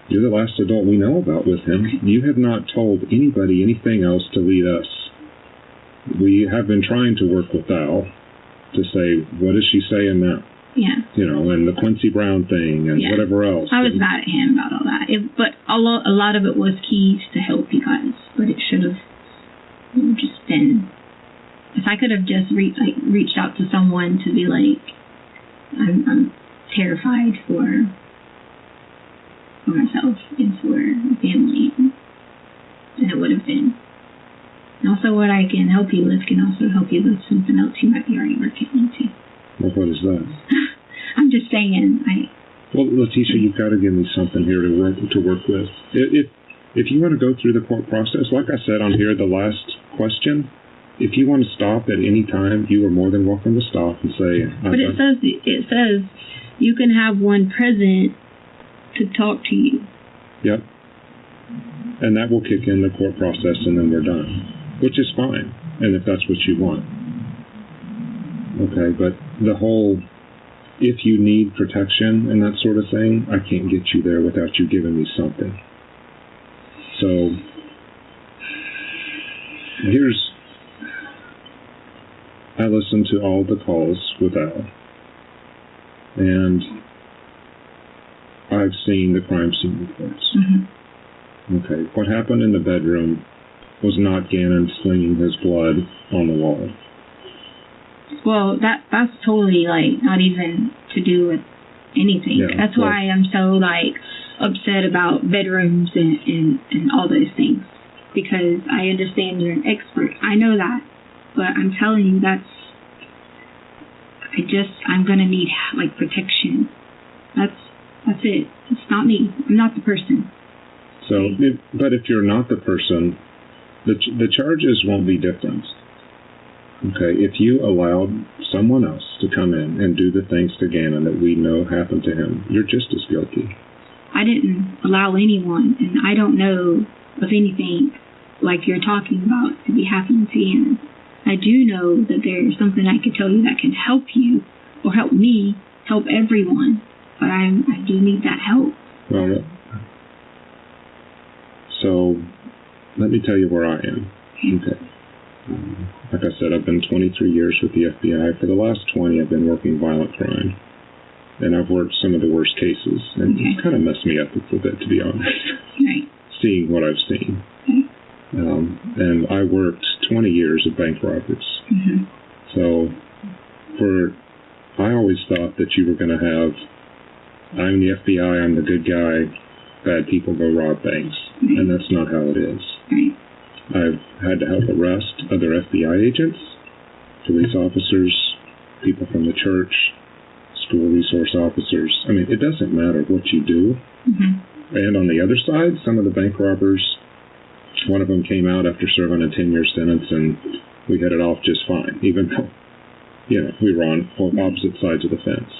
B: You're the last adult we know about with him. You have not told anybody anything else to lead us. We have been trying to work with Al to say, what is she saying now?
A: Yeah.
B: You know, and the Quincy Brown thing and whatever else.
A: I was mad at him about all that. But a lot of it was keys to help you guys. But it should have just been... If I could have just reached out to someone to be like, I'm terrified for myself and for my family, then it would have been. And also what I can help you with can also help you with something else you might be already working into.
B: Well, what is that?
A: I'm just saying.
B: Well, Letecia, you've got to give me something here to work with. If you want to go through the court process, like I said on here, the last question, if you want to stop at any time, you are more than welcome to stop and say...
A: But it says you can have one present to talk to you.
B: Yep. And that will kick in the court process and then we're done. Which is fine. And if that's what you want. Okay, but the whole... If you need protection and that sort of thing, I can't get you there without you giving me something. So... I listened to all the calls with Al, and I've seen the crime scene reports. Mm-hmm. Okay, what happened in the bedroom was not Gannon slinging his blood on the wall.
A: Well, that's totally, like, not even to do with anything. Yeah, that's why I'm so, like, upset about bedrooms and all those things. Because I understand you're an expert. I know that. But I'm telling you, I'm going to need, like, protection. That's it. It's not me. I'm not the person.
B: So, but if you're not the person, the charges won't be different. Okay, if you allowed someone else to come in and do the things to Gannon that we know happened to him, you're just as guilty.
A: I didn't allow anyone, and I don't know of anything like you're talking about to be happening to Gannon. I do know that there's something I could tell you that can help you, or help me, help everyone. But I do need that help.
B: Well, so let me tell you where I am. Okay. Like I said, I've been 23 years with the FBI. For the last 20, I've been working violent crime. And I've worked some of the worst cases. And it's kind of messed me up a little bit, to be honest.
A: Right.
B: Seeing what I've seen.
A: Okay.
B: And I worked 20 years of bank robberies. Mm-hmm. So, I always thought that you were going to have, I'm the FBI, I'm the good guy, bad people go rob banks. Right. And that's not how it is.
A: Right.
B: I've had to help arrest other FBI agents, police officers, people from the church, school resource officers. I mean, it doesn't matter what you do. Mm-hmm. And on the other side, some of the bank robbers, one of them came out after serving a 10-year sentence, and we hit it off just fine, even though, we were on opposite sides of the fence.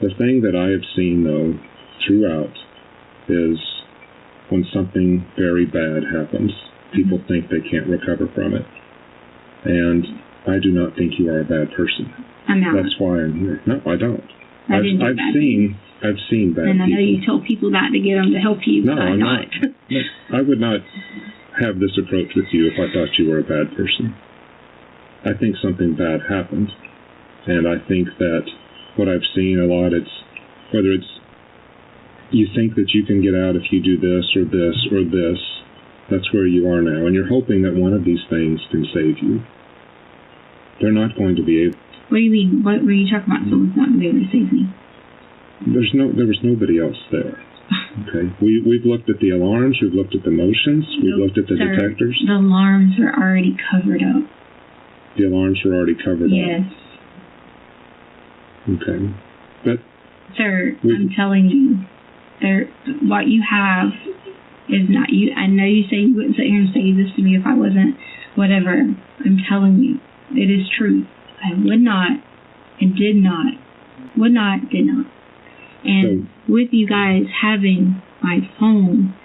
B: The thing that I have seen, though, throughout is when something very bad happens, people think they can't recover from it. And I do not think you are a bad person.
A: I'm not.
B: That's why I'm here. No, I don't. I've seen bad people.
A: And I know you told people that to get them to help you.
B: No, I'm not. I would not have this approach with you if I thought you were a bad person. I think something bad happened. And I think that what I've seen a lot, whether it's you think that you can get out if you do this or this or this. That's where you are now. And you're hoping that one of these things can save you. They're not going to be able.
A: What do you mean? What were you talking about? Someone's not going to be able to save me?
B: There was nobody else there. Okay. We've looked at the alarms. We've looked at the motions. We've looked at the detectors.
A: The alarms are already covered up.
B: The alarms were already covered up.
A: Yes.
B: Okay. But
A: sir, I'm telling you, what you have is not you. I know you say you wouldn't sit here and say this to me if I wasn't whatever. I'm telling you, it is true. I would not and did not. Would not, did not. And with you guys having my phone,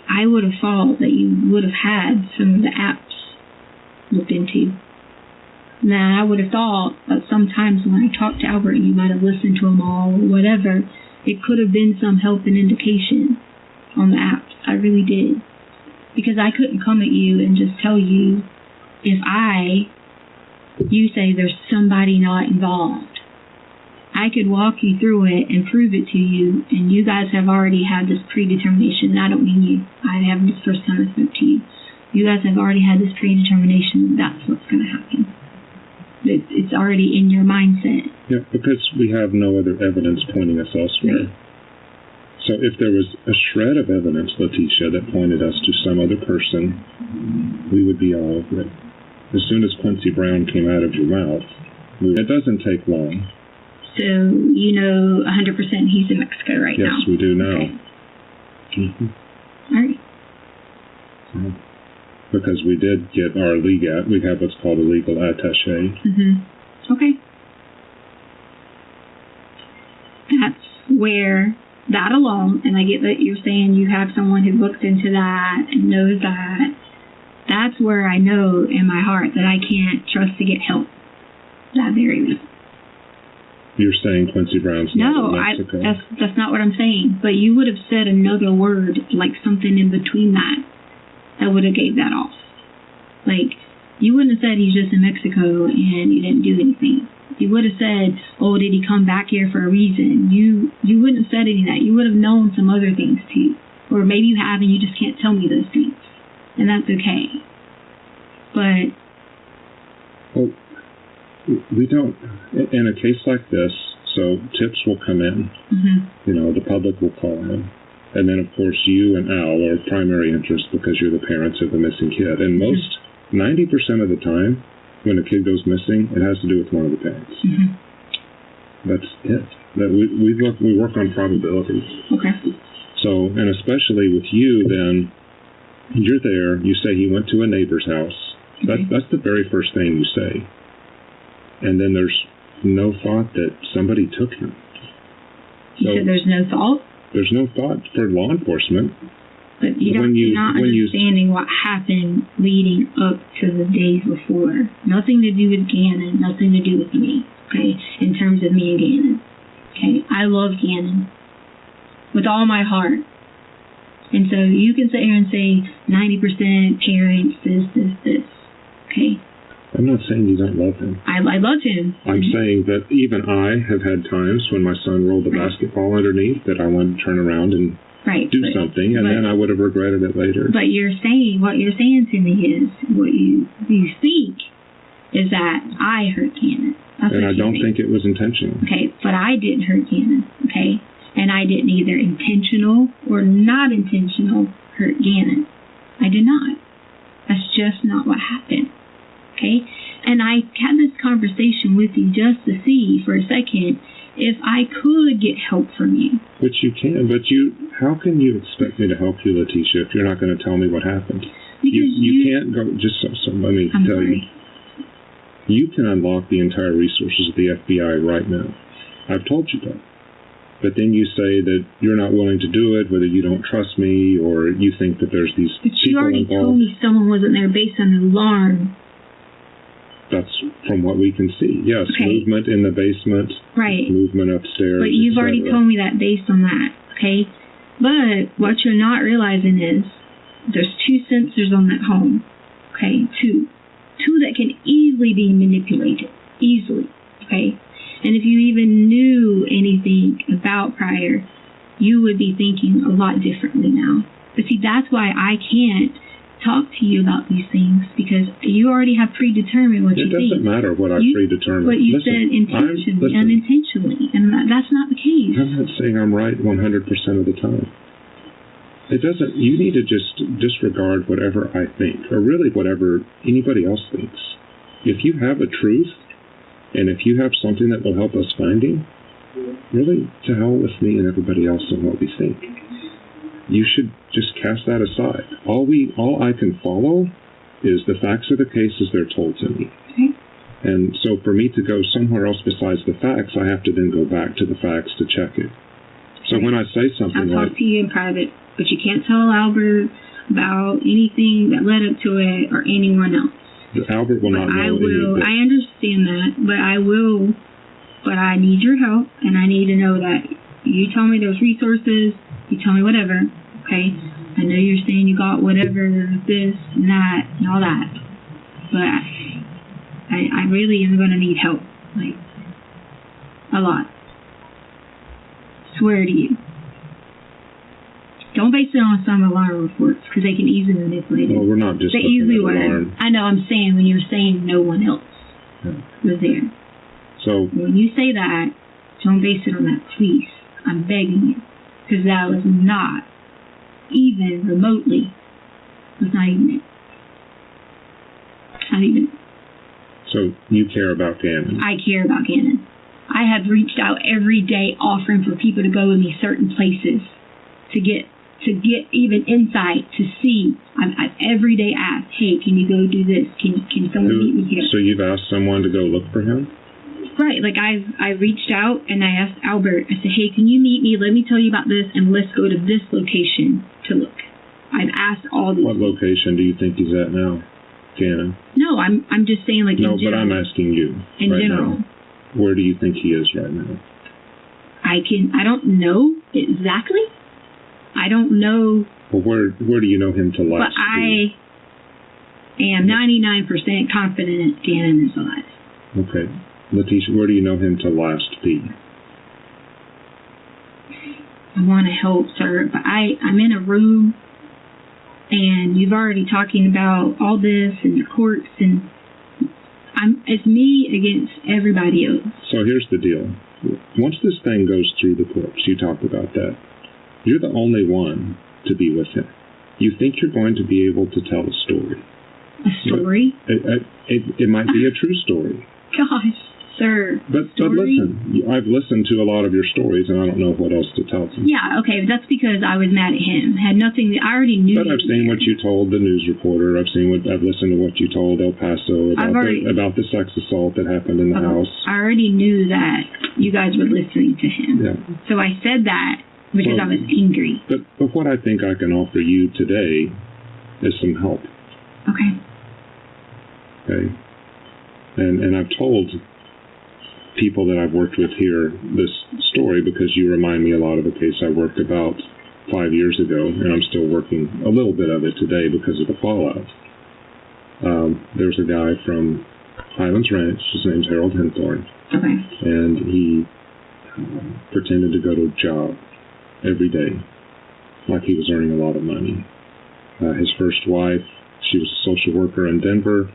A: I would have thought that you would have had some of the apps looked into. Now, I would have thought that sometimes when I talked to Albert, you might have listened to them all or whatever. It could have been some help and indication on the apps. I really did. Because I couldn't come at you and just tell you if you say there's somebody not involved. I could walk you through it and prove it to you, and you guys have already had this predetermination. I don't mean you. I haven't the first time I spoke to you. You guys have already had this predetermination that that's what's going to happen. It's already in your mindset.
B: Yeah, because we have no other evidence pointing us elsewhere. Right. So if there was a shred of evidence, Letecia, that pointed us to some other person, we would be all over it. As soon as Quincy Brown came out of your mouth, it doesn't take long.
A: So you know 100% he's in Mexico right now?
B: Yes, we do now.
A: Okay.
B: Mm-hmm.
A: All right.
B: Because we did get our legal, we have what's called a legal attaché.
A: Mm-hmm. Okay. That's where, that alone, and I get that you're saying you have someone who looked into that and knows that, that's where I know in my heart that I can't trust to get help. That very reason.
B: You're saying Quincy Brown's not in Mexico?
A: No, that's not what I'm saying. But you would have said another word, like something in between that would have gave that off. Like, you wouldn't have said he's just in Mexico and you didn't do anything. You would have said, oh, did he come back here for a reason? You wouldn't have said any of that. You would have known some other things too. Or maybe you have and you just can't tell me those things. And that's okay. But...
B: well, we don't, in a case like this, so tips will come in. Mm-hmm. You know, the public will call in. And then, of course, you and Al are of primary interest because you're the parents of the missing kid. And most, 90% of the time, when a kid goes missing, it has to do with one of the parents. Mm-hmm. That's it. That we work on probabilities.
A: Okay.
B: So, and especially with you, then, you're there, you say he went to a neighbor's house. Okay. That's the very first thing you say. And then there's no thought that somebody took him.
A: You said there's no thought?
B: There's no thought for law enforcement.
A: But you're not understanding what happened leading up to the days before. Nothing to do with Gannon, nothing to do with me, okay, in terms of me and Gannon. Okay, I love Gannon with all my heart. And so you can sit here and say 90% parents, this, okay?
B: I'm not saying you don't love him.
A: I love him.
B: I'm saying that even I have had times when my son rolled a basketball underneath that I wanted to turn around and do something, and then I would have regretted it later.
A: But what you're saying to me is, what you think is that I hurt Gannon.
B: And I don't think it was intentional.
A: Okay, but I didn't hurt Gannon, okay? And I didn't either intentional or not intentional hurt Gannon. I did not. That's just not what happened. Okay? And I had this conversation with you just to see for a second if I could get help from you.
B: Which you can, but how can you expect me to help you, Letecia, if you're not going to tell me what happened?
A: Because
B: you can't go, just so let me tell you. You can unlock the entire resources of the FBI right now. I've told you that. But then you say that you're not willing to do it, whether you don't trust me or you think that there's these people involved.
A: But you already told me someone wasn't there based on an alarm.
B: That's from what we can see. Yes, okay. Movement in the basement,
A: right.
B: Movement upstairs.
A: But you've already told me that based on that, okay? But what you're not realizing is there's 2 sensors on that home, okay? Two that can easily be manipulated, easily, okay? And if you even knew anything about Pryor, you would be thinking a lot differently now. But see, that's why I can't talk to you about these things, because you already have predetermined what you think.
B: It doesn't matter what I predetermined.
A: But you said intentionally, unintentionally, and that's not the case.
B: I'm not saying I'm right 100% of the time. It doesn't. You need to just disregard whatever I think, or really whatever anybody else thinks. If you have a truth, and if you have something that will help us finding, really, to hell with me and everybody else and what we think. You should just cast that aside. All I can follow is the facts of the case as they're told to me.
A: Okay.
B: And so for me to go somewhere else besides the facts, I have to then go back to the facts to check it. So when I say something
A: I'll talk to you in private, but you can't tell Albert about anything that led up to it or anyone else.
B: Albert will not know anything.
A: I understand that, but I will. But I need your help, and I need to know that you tell me those resources, you tell me whatever, okay? I know you're saying you got whatever, this and that and all that, but I really am going to need help, like, a lot. Swear to you. Don't base it on some alarm reports, because they can easily manipulate it.
B: Well, we're not just
A: they easily were. I know, I'm saying when you're saying no one else was there.
B: So
A: when you say that, don't base it on that, please. I'm begging you, because that was not even remotely. It was not even it. Not even.
B: So you care about Gannon?
A: I care about Gannon. I have reached out every day offering for people to go in these certain places to get even insight, to see. I've every day asked, hey, can you go do this? Can someone meet me here?
B: So you've asked someone to go look for him?
A: Right, like I reached out and I asked Albert, I said, hey, can you meet me? Let me tell you about this, and let's go to this location to look. I've asked all these.
B: What location do you think he's at now, Gannon?
A: No, I'm just saying, like, in general. No,
B: but I'm asking you.
A: In general.
B: Now, where do you think he is right now?
A: I don't know exactly. I don't know.
B: Well, where do you know him to last?
A: But I am 99% confident Gannon is alive.
B: Okay. Letecia, where do you know him to last be?
A: I want to help, sir, but I'm in a room, and you've already talking about all this and the courts, and it's me against everybody else.
B: So here's the deal. Once this thing goes through the courts, you talk about that, you're the only one to be with him. You think you're going to be able to tell a story.
A: A story?
B: It might be a true story.
A: Gosh, sir.
B: But listen, I've listened to a lot of your stories, and I don't know what else to tell them.
A: Yeah, okay, that's because I was mad at him. Had nothing. I already knew.
B: But I've seen what you told the news reporter. I've listened to what you told El Paso about the sex assault that happened in the house. I already
A: knew that you guys were listening to him.
B: Yeah.
A: So I said that because I was angry.
B: But what I think I can offer you today is some help.
A: Okay.
B: Okay. And I've told people that I've worked with here this story because you remind me a lot of a case I worked about 5 years ago, and I'm still working a little bit of it today because of the fallout. There's a guy from Highlands Ranch. His name's Harold Henthorne.
A: Okay.
B: And he pretended to go to a job every day, like he was earning a lot of money. His first wife, she was a social worker in Denver.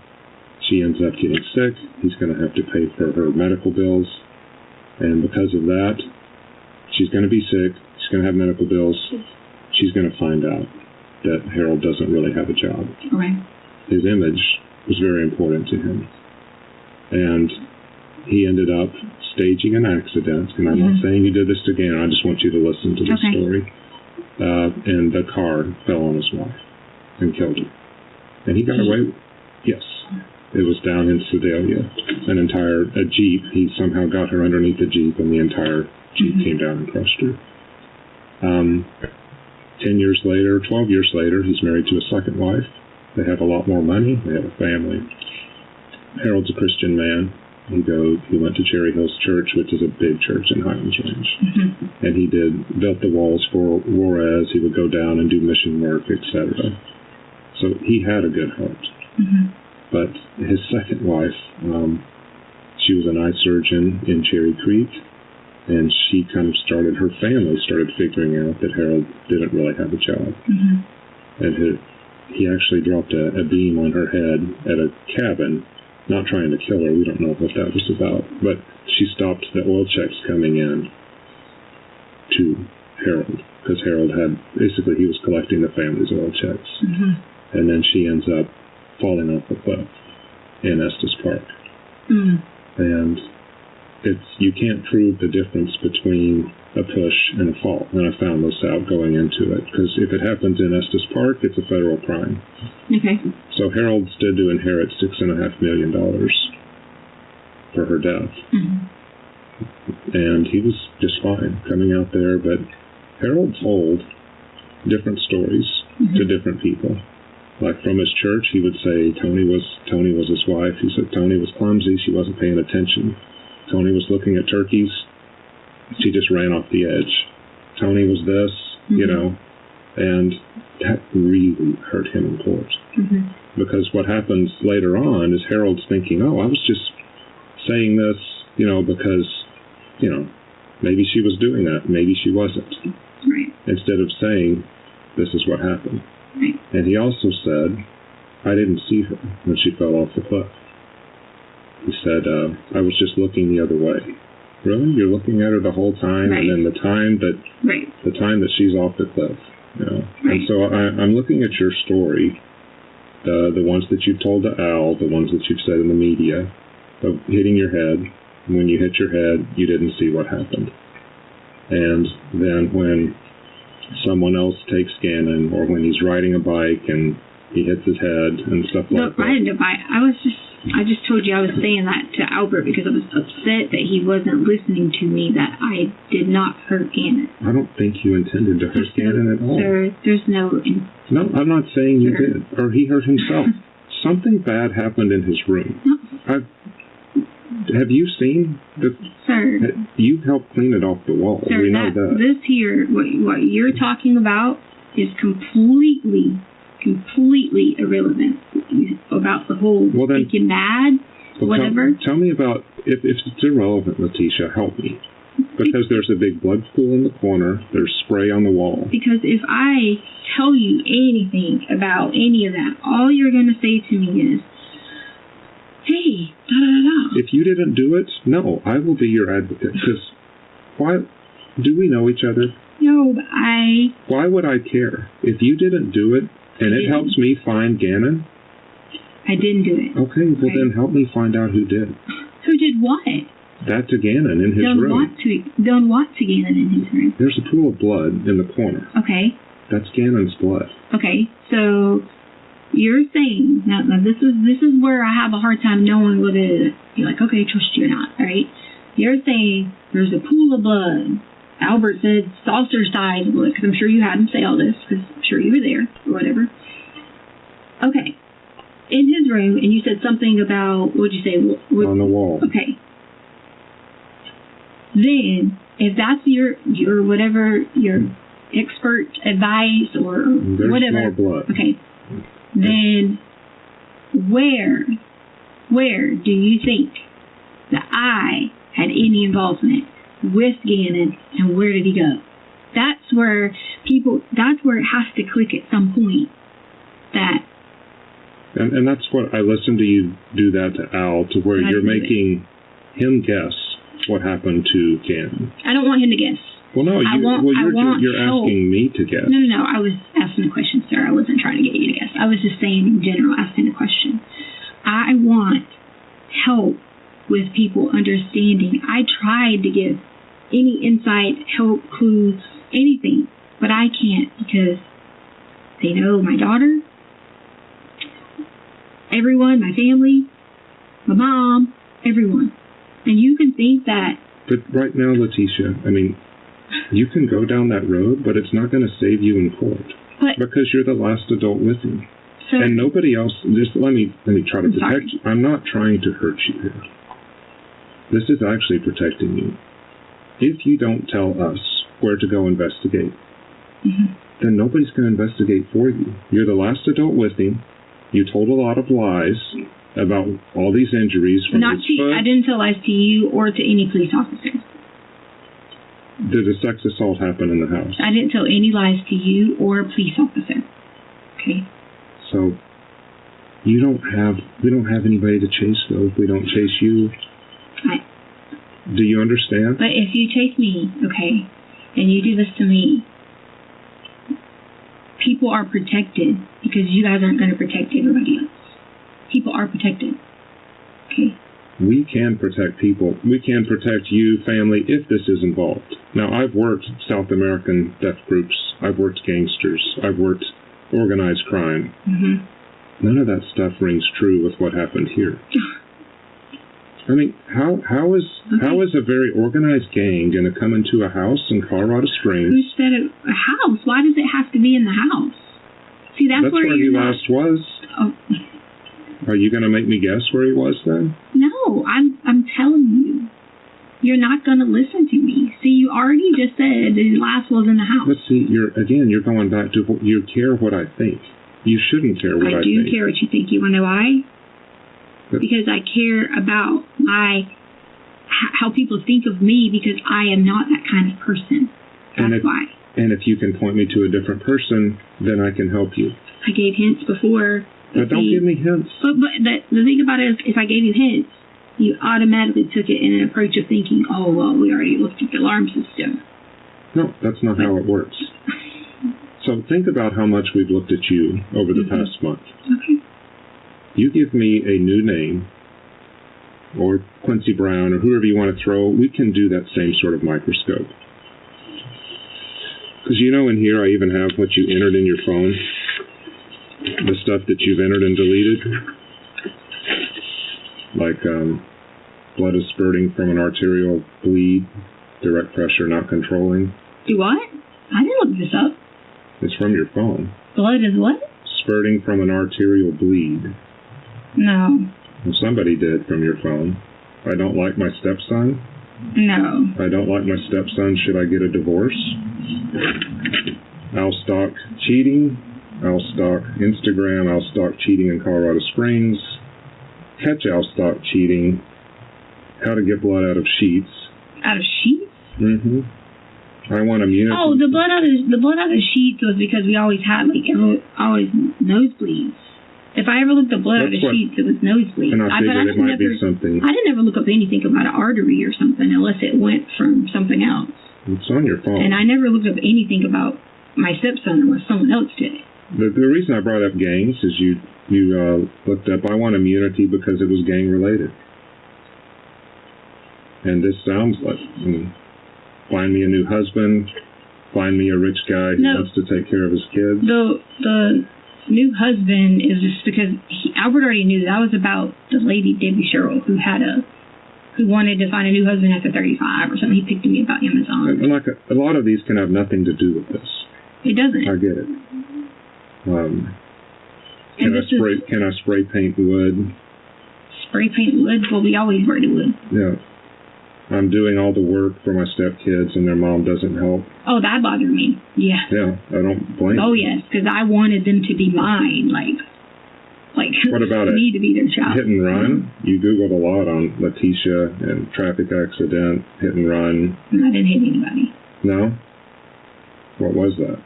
B: She ends up getting sick. He's going to have to pay for her medical bills. And because of that, she's going to be sick. She's going to have medical bills. She's going to find out that Harold doesn't really have a job.
A: Okay.
B: His image was very important to him. And he ended up staging an accident. And I'm not saying he did this again. I just want you to listen to the story. And the car fell on his wife and killed her. And he got away. Yes. It was down in Sedalia. A Jeep. He somehow got her underneath the Jeep, and the entire Jeep came down and crushed her. 10 years later, 12 years later, he's married to a second wife. They have a lot more money. They have a family. Harold's a Christian man. He went to Cherry Hills Church, which is a big church in Highlands Ranch. And he built the walls for Juarez. He would go down and do mission work, etc. So he had a good heart. But his second wife, she was an eye surgeon in Cherry Creek, And she kind of her family started figuring out that Harold didn't really have a job. And he actually dropped a beam on her head at a cabin, not trying to kill her. We don't know what that was about. But she stopped the oil checks coming in to Harold, because Harold basically he was collecting the family's oil checks. And then she ends up falling off the cliff in Estes Park. And you can't prove the difference between a push and a fall. And I found this out going into it, because if it happens in Estes Park, it's a federal crime.
A: Okay.
B: So Harold stood to inherit $6.5 million for her death. And he was just fine coming out there, but Harold told different stories to different people. Like from his church, he would say Tony was his wife. He said Tony was clumsy, she wasn't paying attention. Tony was looking at turkeys, she just ran off the edge. Tony was this, you know, and that really hurt him in court. Because what happens later on is Harold's thinking, oh, I was just saying this, you know, because, you know, maybe she was doing that, maybe she wasn't.
A: Right.
B: Instead of saying, this is what happened.
A: Right.
B: And he also said, I didn't see her when she fell off the cliff. He said, I was just looking the other way. Really? You're looking at her the whole time, and then the time that she's off the cliff. You know? And so I'm looking at your story, the ones that you've told to Al, the ones that you've said in the media, of hitting your head. When you hit your head, you didn't see what happened. And then when someone else takes Gannon, or when he's riding a bike and he hits his head and stuff like that.
A: Riding a bike. I just told you I was saying that to Albert because I was upset that he wasn't listening to me, that I did not hurt Gannon. I
B: don't think you intended to hurt Gannon at all.
A: Sir, there's no...
B: No, I'm not saying you did. Or he hurt himself. Something bad happened in his room. No. Have you seen the...
A: Sir.
B: You helped clean it off the wall.
A: Sir,
B: we know that.
A: This here, what you're talking about is completely irrelevant about the whole thinking mad, whatever.
B: Tell me about, if it's irrelevant, Letecia, help me. Because there's a big blood pool in the corner, there's spray on the wall.
A: Because if I tell you anything about any of that, all you're going to say to me is, hey, da-da-da-da.
B: If you didn't do it, no, I will be your advocate. Because why do we know each other?
A: No, but
B: Why would I care? If you didn't do it, and it helps me find Gannon?
A: I didn't do it.
B: Okay, well then help me find out who did.
A: Who did what?
B: That to Gannon in his room.
A: Done what to Gannon in his room?
B: There's a pool of blood in the corner.
A: Okay.
B: That's Gannon's blood.
A: Okay, so you're saying, now this is where I have a hard time knowing whether you're like, okay, trust you or not, right? You're saying there's a pool of blood. Albert said saucer-sized blood, because I'm sure you had him say all this, because I'm sure you were there, or whatever. Okay. In his room, and you said something about, what'd you say?
B: On the wall.
A: Okay. Then, if that's your whatever, your expert advice, or
B: there's
A: whatever.
B: There's more blood.
A: Okay. Then, where do you think that I had any involvement with Gannon, and where did he go? That's where it has to click at some point.
B: And that's what I listened to you do that to Al, to where you're making him guess what happened to Gannon.
A: I don't want him to guess.
B: Well, no, you're asking me to guess.
A: No, I was asking a question, sir. I wasn't trying to get you to guess. I was just saying in general, asking a question. I want help with people understanding. I tried to give any insight, help, clues, anything, but I can't, because they know my daughter, everyone, my family, my mom, everyone. And you can think that...
B: But right now, Letecia, I mean, you can go down that road, but it's not going to save you in court. Because you're the last adult with him. So, and nobody else... Just let me try to protect you. I'm not trying to hurt you here. This is actually protecting you. If you don't tell us where to go investigate, then nobody's going to investigate for you. You're the last adult with him. You told a lot of lies about all these injuries from his foot.
A: I didn't tell lies to you or to any police officers.
B: Did a sex assault happen in the house?
A: I didn't tell any lies to you or a police officer. Okay.
B: So we don't have anybody to chase though. If we don't chase you. Do you understand?
A: But if you chase me, okay, and you do this to me, people are protected because you guys aren't going to protect everybody else. People are protected. Okay.
B: We can protect people. We can protect you, family, if this is involved. Now, I've worked South American death groups. I've worked gangsters. I've worked organized crime. Mm-hmm. None of that stuff rings true with what happened here. I mean, how is a very organized gang going to come into a house in Colorado Springs?
A: Who said a house? Why does it have to be in the house? See, that's where
B: he last was.
A: Oh.
B: Are you going to make me guess where he was then?
A: No, I'm telling you. You're not going to listen to me. See, you already just said that his last was in the house.
B: But see, you're going back to you care what I think. You shouldn't care what I think.
A: I do care what you think. You want to know why? Because I care about how people think of me because I am not that kind of person. That's why.
B: And if you can point me to a different person, then I can help you.
A: I gave hints before.
B: But don't give me hints.
A: But the thing about it is, if I gave you hints, you automatically took it in an approach of thinking, oh, well, we already looked at the alarm system.
B: No, that's not how it works. So think about how much we've looked at you over the past month.
A: Okay.
B: You give me a new name, or Quincy Brown, or whoever you want to throw, we can do that same sort of microscope. Because in here I even have what you entered in your phone, the stuff that you've entered and deleted, like blood is spurting from an arterial bleed, direct pressure not controlling.
A: Do what? I didn't look this up.
B: It's from your phone.
A: Blood is what?
B: Spurting from an arterial bleed.
A: No.
B: Well, somebody did from your phone. I don't like my stepson.
A: No.
B: I don't like my stepson. Should I get a divorce? I'll stalk cheating. I'll stalk Instagram. I'll stalk cheating in Colorado Springs. Catch I'll stalk cheating. How to get blood out of sheets.
A: Out of sheets?
B: Mm-hmm. I want immunity.
A: Oh, the blood out of sheets was because we always had always nosebleeds. If I ever looked at blood out of sheets, it was nosebleeds.
B: And I figured it might be something.
A: I didn't ever look up anything about an artery or something unless it went from something else.
B: It's on your phone.
A: And I never looked up anything about my stepson unless someone else did it.
B: The reason I brought up gangs is you looked up, I want immunity because it was gang related. And this sounds like, find me a new husband, find me a rich guy who wants to take care of his kids.
A: The new husband is just because Albert already knew that was about the lady Debbie Sherrill who wanted to find a new husband after 35 or something. He picked me about Amazon.
B: And like a lot of these can have nothing to do with this.
A: It doesn't.
B: I get it. Can I spray paint wood?
A: Spray paint wood? Well, we always spray wood.
B: Yeah. I'm doing all the work for my stepkids and their mom doesn't help.
A: Oh, that bothered me. Yeah.
B: Yeah, I don't blame
A: Oh, yes, because I wanted them to be mine. Like
B: what about
A: me to be their child.
B: Hit and run? You Googled a lot on Letecia and traffic accident, hit and run.
A: I didn't hit anybody.
B: No? What was that?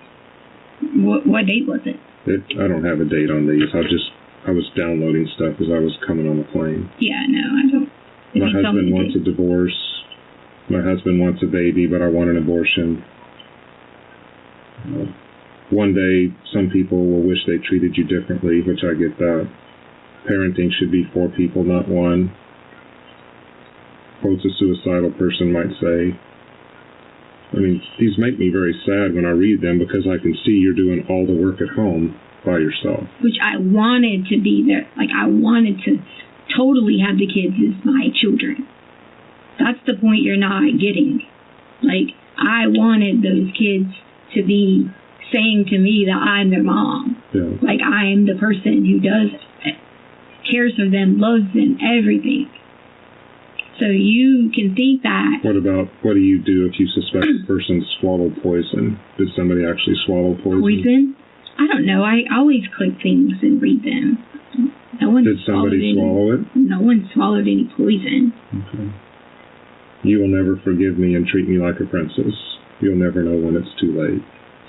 A: What date was it?
B: I don't have a date on these. I was downloading stuff as I was coming on the plane.
A: Yeah, no, I don't.
B: My husband wants a divorce. My husband wants a baby, but I want an abortion. One day, some people will wish they treated you differently, which I get that. Parenting should be for people, not one. Quotes a suicidal person might say. I mean, these make me very sad when I read them because I can see you're doing all the work at home by yourself.
A: Which I wanted to be there. Like, I wanted to totally have the kids as my children. That's the point you're not getting. Like, I wanted those kids to be saying to me that I'm their mom.
B: Yeah.
A: Like, I am the person who cares for them, loves them, everything. So you can think that.
B: What do you do if you suspect a person swallowed poison? Did somebody actually swallow poison?
A: Poison? I don't know. I always click things and read them.
B: Did somebody swallow it?
A: No one swallowed any poison.
B: Okay. You will never forgive me and treat me like a princess. You'll never know when it's too late.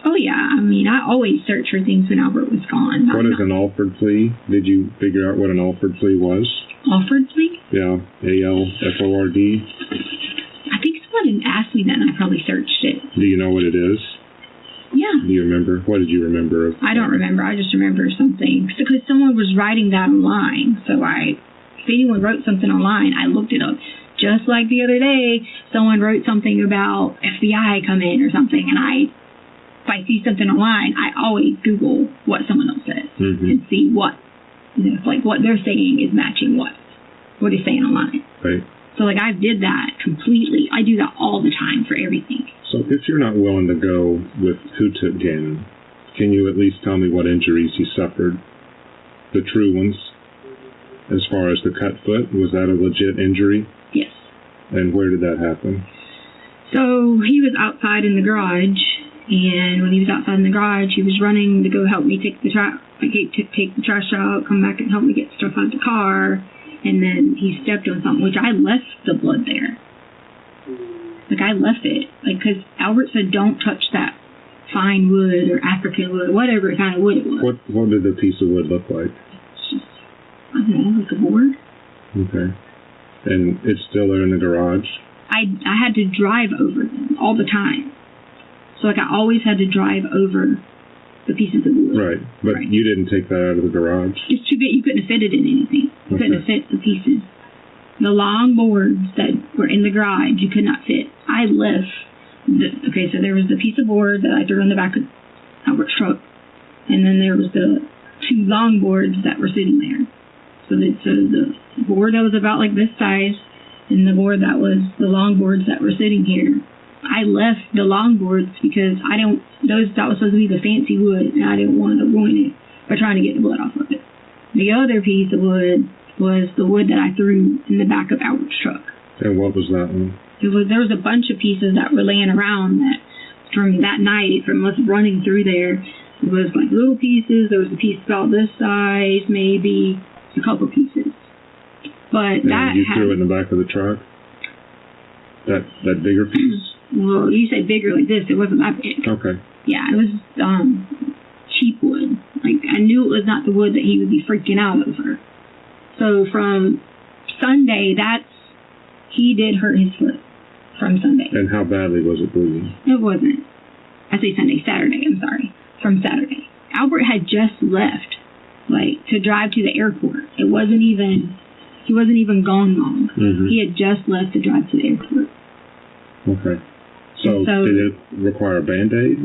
A: Oh, yeah. I mean, I always search for things when Albert was gone.
B: What is an Alford plea? Did you figure out what an Alford plea was?
A: Alford plea?
B: Yeah, ALFORD.
A: I think someone asked me that, and I probably searched it.
B: Do you know what it is?
A: Yeah.
B: Do you remember? What did you remember?
A: I don't remember. I just remember something. Because someone was writing that online. So if anyone wrote something online, I looked it up. Just like the other day, someone wrote something about FBI coming or something, and if I see something online, I always Google what someone else says and see what, if what they're saying is matching what he's saying online.
B: Right.
A: So I did that completely. I do that all the time for everything.
B: So if you're not willing to go with who took Gannon, can you at least tell me what injuries he suffered? The true ones. As far as the cut foot, was that a legit injury?
A: Yes.
B: And where did that happen?
A: So he was outside in the garage, and when he was outside in the garage, he was running to go help me take the trash out, come back and help me get stuff out of the car, and then he stepped on something, which I left the blood there. I left it, because Albert said don't touch that fine wood or African wood, whatever kind of wood it was.
B: What did the piece of wood look like?
A: It's just, I don't know, like a board.
B: Okay. And it's still there in the garage?
A: I had to drive over them all the time. So I always had to drive over the pieces of wood.
B: Right. But you didn't take that out of the garage?
A: It's too big. You couldn't have fit it in anything. You couldn't have fit the pieces. The long boards that were in the garage, you could not fit. I left. So there was the piece of board that I threw in the back of Albert's truck. And then there was the two long boards that were sitting there. So the board that was about like this size, and the board that was the long boards that were sitting here. I left the long boards because that was supposed to be the fancy wood, and I didn't want to ruin it by trying to get the blood off of it. The other piece of wood was the wood that I threw in the back of Albert's truck.
B: And what was that one?
A: There was a bunch of pieces that were laying around that from that night, from us running through there. It was like little pieces. There was a piece about this size, maybe a couple pieces. But
B: and you threw it in the back of the truck? That bigger piece?
A: Well, you said bigger like this. It wasn't that big.
B: Okay.
A: Yeah, it was cheap wood. I knew it was not the wood that he would be freaking out over. So from Sunday, he did hurt his foot from Sunday.
B: And how badly was it bleeding?
A: It wasn't. I say Saturday, I'm sorry. From Saturday. Albert had just left, to drive to the airport. He wasn't even gone long. Mm-hmm. He had just left to drive to the airport.
B: Okay. So did it require a Band-Aid?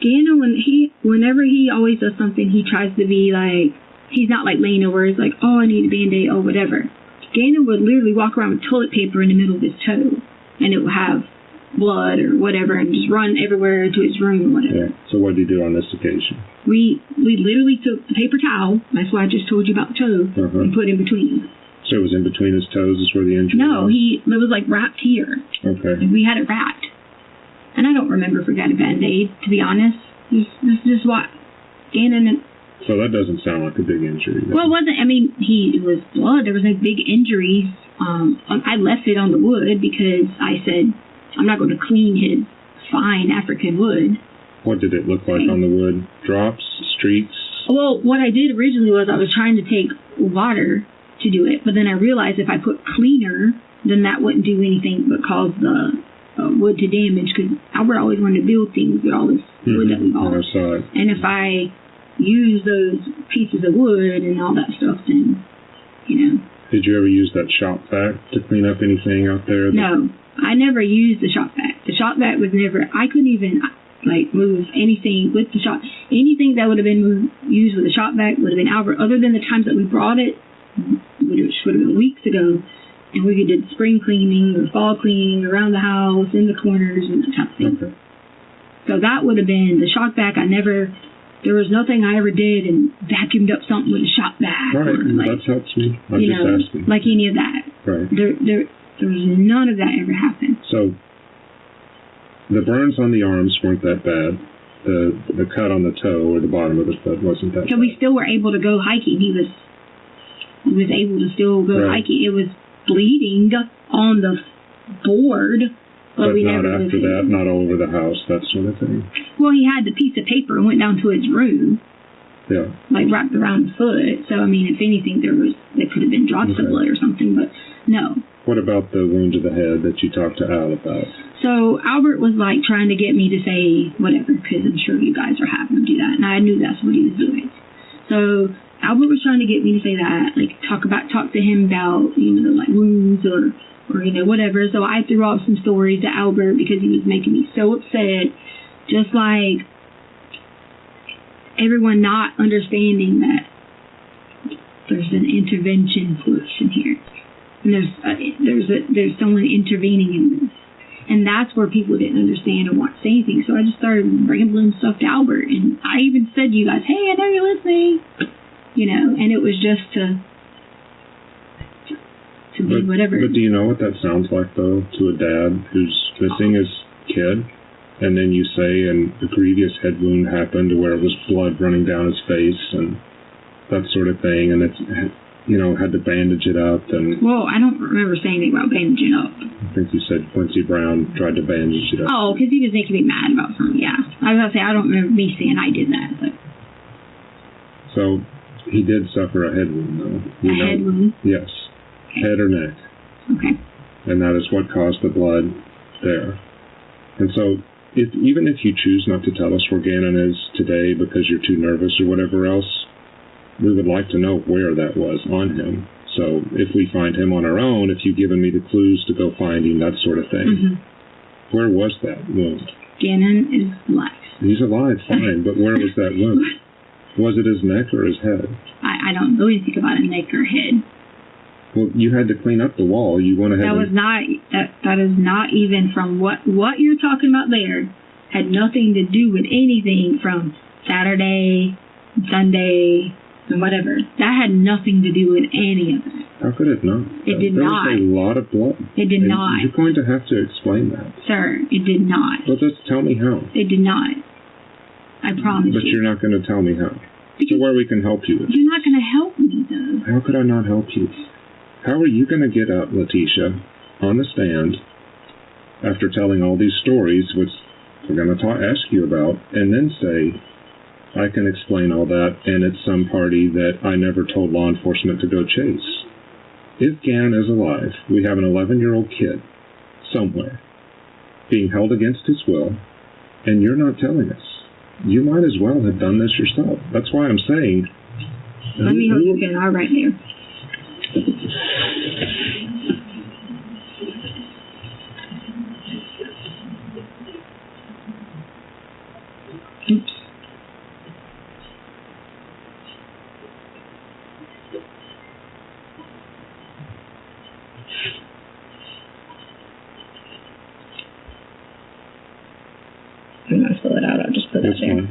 A: Gannon, whenever he always does something, he tries to be he's not like Lena where he's like, oh, I need a Band-Aid or whatever. Gannon would literally walk around with toilet paper in the middle of his toe, and it would have blood or whatever, and just run everywhere to his room or whatever.
B: Yeah. So what did you do on this occasion?
A: We literally took the paper towel, that's what I just told you about the toe, and put it in between them.
B: So it was in between his toes is where the injury was?
A: No, it was wrapped here.
B: Okay.
A: We had it wrapped. And I don't remember if we got a Band-Aid, to be honest. This is what Gannon...
B: So that doesn't sound like a big injury.
A: Well, it wasn't. It was blood. There was no big injuries. I left it on the wood because I said, I'm not going to clean his fine African wood.
B: What did it look like on the wood? Drops? Streaks?
A: Well, what I did originally was I was trying to take water to do it, but then I realized if I put cleaner, then that wouldn't do anything but cause the wood to damage, because Albert always wanted to build things with all this wood that we bought. And if I use those pieces of wood and all that stuff, then, Did you ever use that shop vac to clean up anything out there? No, I never used the shop vac. The shop vac was never, I couldn't even move anything with the shop. Anything that would have been used with the shop vac would have been Albert, other than the times that we brought it, which would have been weeks ago, and we did spring cleaning or fall cleaning around the house, in the corners, and that type of thing. Okay. So that would have been the shop vac. There was nothing I ever did and vacuumed up something with a shop vac.
B: Right, that helps me. I'm just asking.
A: Like any of that. Right. There was none of that ever happened.
B: So the burns on the arms weren't that bad. The cut on the toe or the bottom of the foot wasn't that bad.
A: So we still were able to go hiking. He was able to still go hiking. It was bleeding on the board.
B: But we not never after that, not all over the house, that sort of thing.
A: Well, he had the piece of paper and went down to his room.
B: Yeah.
A: Like wrapped around the foot. So, I mean, if anything, there could have been drops of blood or something, but no.
B: What about the wound to the head that you talked to Al about?
A: So, Albert was like trying to get me to say whatever, because I'm sure you guys are having him do that, and I knew that's what he was doing. So, Albert was trying to get me to say that, like talk to him about, like wounds or whatever. So I threw out some stories to Albert because he was making me so upset, just like everyone not understanding that there's an intervention portion here, and there's someone intervening in this, and that's where people didn't understand or want to say anything. So I just started rambling stuff to Albert, and I even said to you guys, "Hey, I know you're listening," and it was just to be whatever.
B: But do you know what that sounds like, though, to a dad who's missing his kid? And then you say, and the previous head wound happened to where it was blood running down his face and that sort of thing, and it's, had to bandage it up. And
A: well, I don't remember saying anything about bandaging up.
B: I think you said Quincy Brown tried to bandage it up.
A: Oh, because he was making me mad about something, yeah. I was going to say, I don't remember me saying I did that. But.
B: So, he did suffer a head wound, though.
A: Head wound?
B: Yes. Okay. Head or neck.
A: Okay.
B: And that is what caused the blood there. And so, even if you choose not to tell us where Gannon is today because you're too nervous or whatever else, we would like to know where that was on him. So if we find him on our own, if you've given me the clues to go find him, that sort of thing, where was that wound?
A: Gannon is alive.
B: He's alive, fine, but where was that wound? Was it his neck or his head?
A: I don't know anything about a neck or head.
B: Well, you had to clean up the wall. You went ahead.
A: That is not even from what you're talking about there. Had nothing to do with anything from Saturday, Sunday, and whatever. That had nothing to do with any of that.
B: How could it not?
A: It did not.
B: There was a lot of blood.
A: It did not.
B: You're going to have to explain that.
A: Sir, it did not.
B: Well, just tell me how.
A: It did not. I promise you.
B: But you're not going to tell me how. So where we can help you.
A: You're not going to help me, though.
B: How could I not help you? How are you going to get up, Letecia, on the stand after telling all these stories, which we're going to ask you about, and then say, I can explain all that, and it's some party that I never told law enforcement to go chase? If Gannon is alive, we have an 11-year-old kid somewhere being held against his will, and you're not telling us. You might as well have done this yourself. That's why I'm saying...
A: Let me hold you again. All right, here. Oops. I'm not fill it out. I'll just put that there.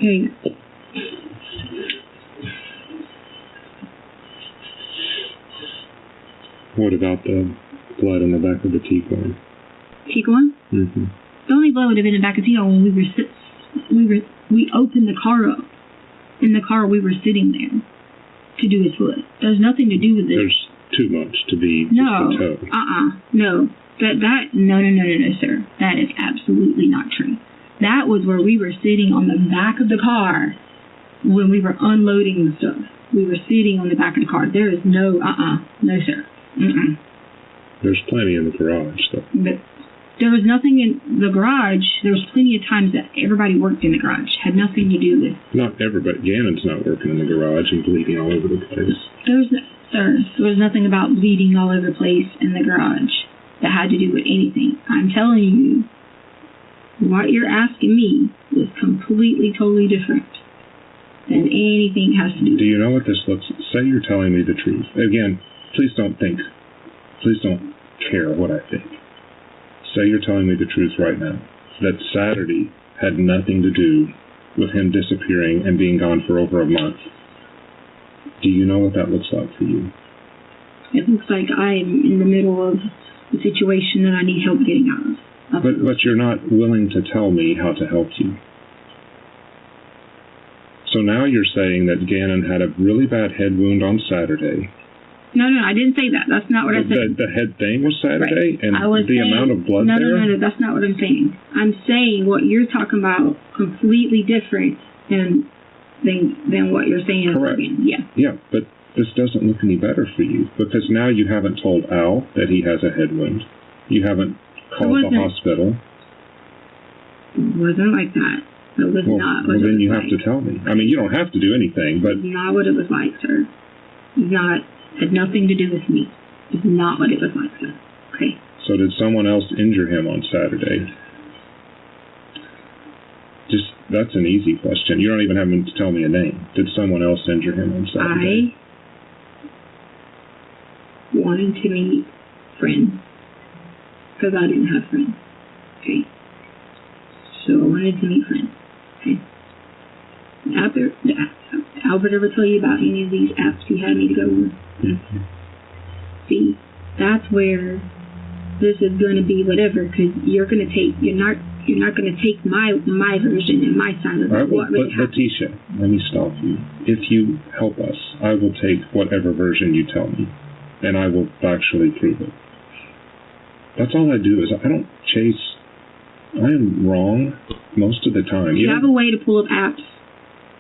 A: Here you go.
B: What about the blood in the back of the Tiguan?
A: Tiguan?
B: Mm-hmm.
A: The only blood would have been in the back of the Tiguan when we opened the car up. In the car, we were sitting there to do his foot. There's nothing to do with this.
B: There's too much to be
A: no.
B: just a toe.
A: No. No, sir. That is absolutely not true. That was where we were sitting on the back of the car when we were unloading the stuff. We were sitting on the back of the car. There is no, no, sir. Mm-mm.
B: There's plenty in the garage, though.
A: But there was nothing in the garage. There was plenty of times that everybody worked in the garage. Had nothing to do with...
B: Not everybody. Gannon's not working in the garage and bleeding all over the place.
A: There was nothing about bleeding all over the place in the garage that had to do with anything. I'm telling you, what you're asking me is completely, totally different than anything has to do with.
B: Do you know what this looks like? Say you're telling me the truth. Again, please don't care what I think. Say you're telling me the truth right now. That Saturday had nothing to do with him disappearing and being gone for over a month. Do you know what that looks like for you?
A: It looks like I'm in the middle of a situation that I need help getting out of.
B: But you're not willing to tell me how to help you. So now you're saying that Gannon had a really bad head wound on Saturday.
A: No, I didn't say that. That's not what I said.
B: The head thing was Saturday?
A: Right.
B: And amount of blood there?
A: No, that's not what I'm saying. I'm saying what you're talking about completely different than what you're saying.
B: Correct.
A: Yeah.
B: Yeah, but this doesn't look any better for you, because now you haven't told Al that he has a head wound. You haven't called the hospital.
A: It wasn't like that. It was not what
B: well, then you
A: have
B: to tell me. I mean, you don't have to do anything, but...
A: It's not what it was like, sir. Had nothing to do with me. It's not what it was like, sir. Okay?
B: So did someone else injure him on Saturday? That's an easy question. You don't even have to tell me a name. Did someone else injure him on Saturday?
A: I wanted to meet friends, because I didn't have friends. Okay? So I wanted to meet friends. Okay. Albert ever tell you about any of these apps he had me to go on?
B: Mm-hmm.
A: See, that's where this is going to be whatever, because you're not going to take my version and my side of it.
B: Right, but Letecia, let me stop you. If you help us, I will take whatever version you tell me, and I will actually prove it. That's all I do. Is I don't chase. I am wrong most of the time.
A: Do you have a way to pull up apps?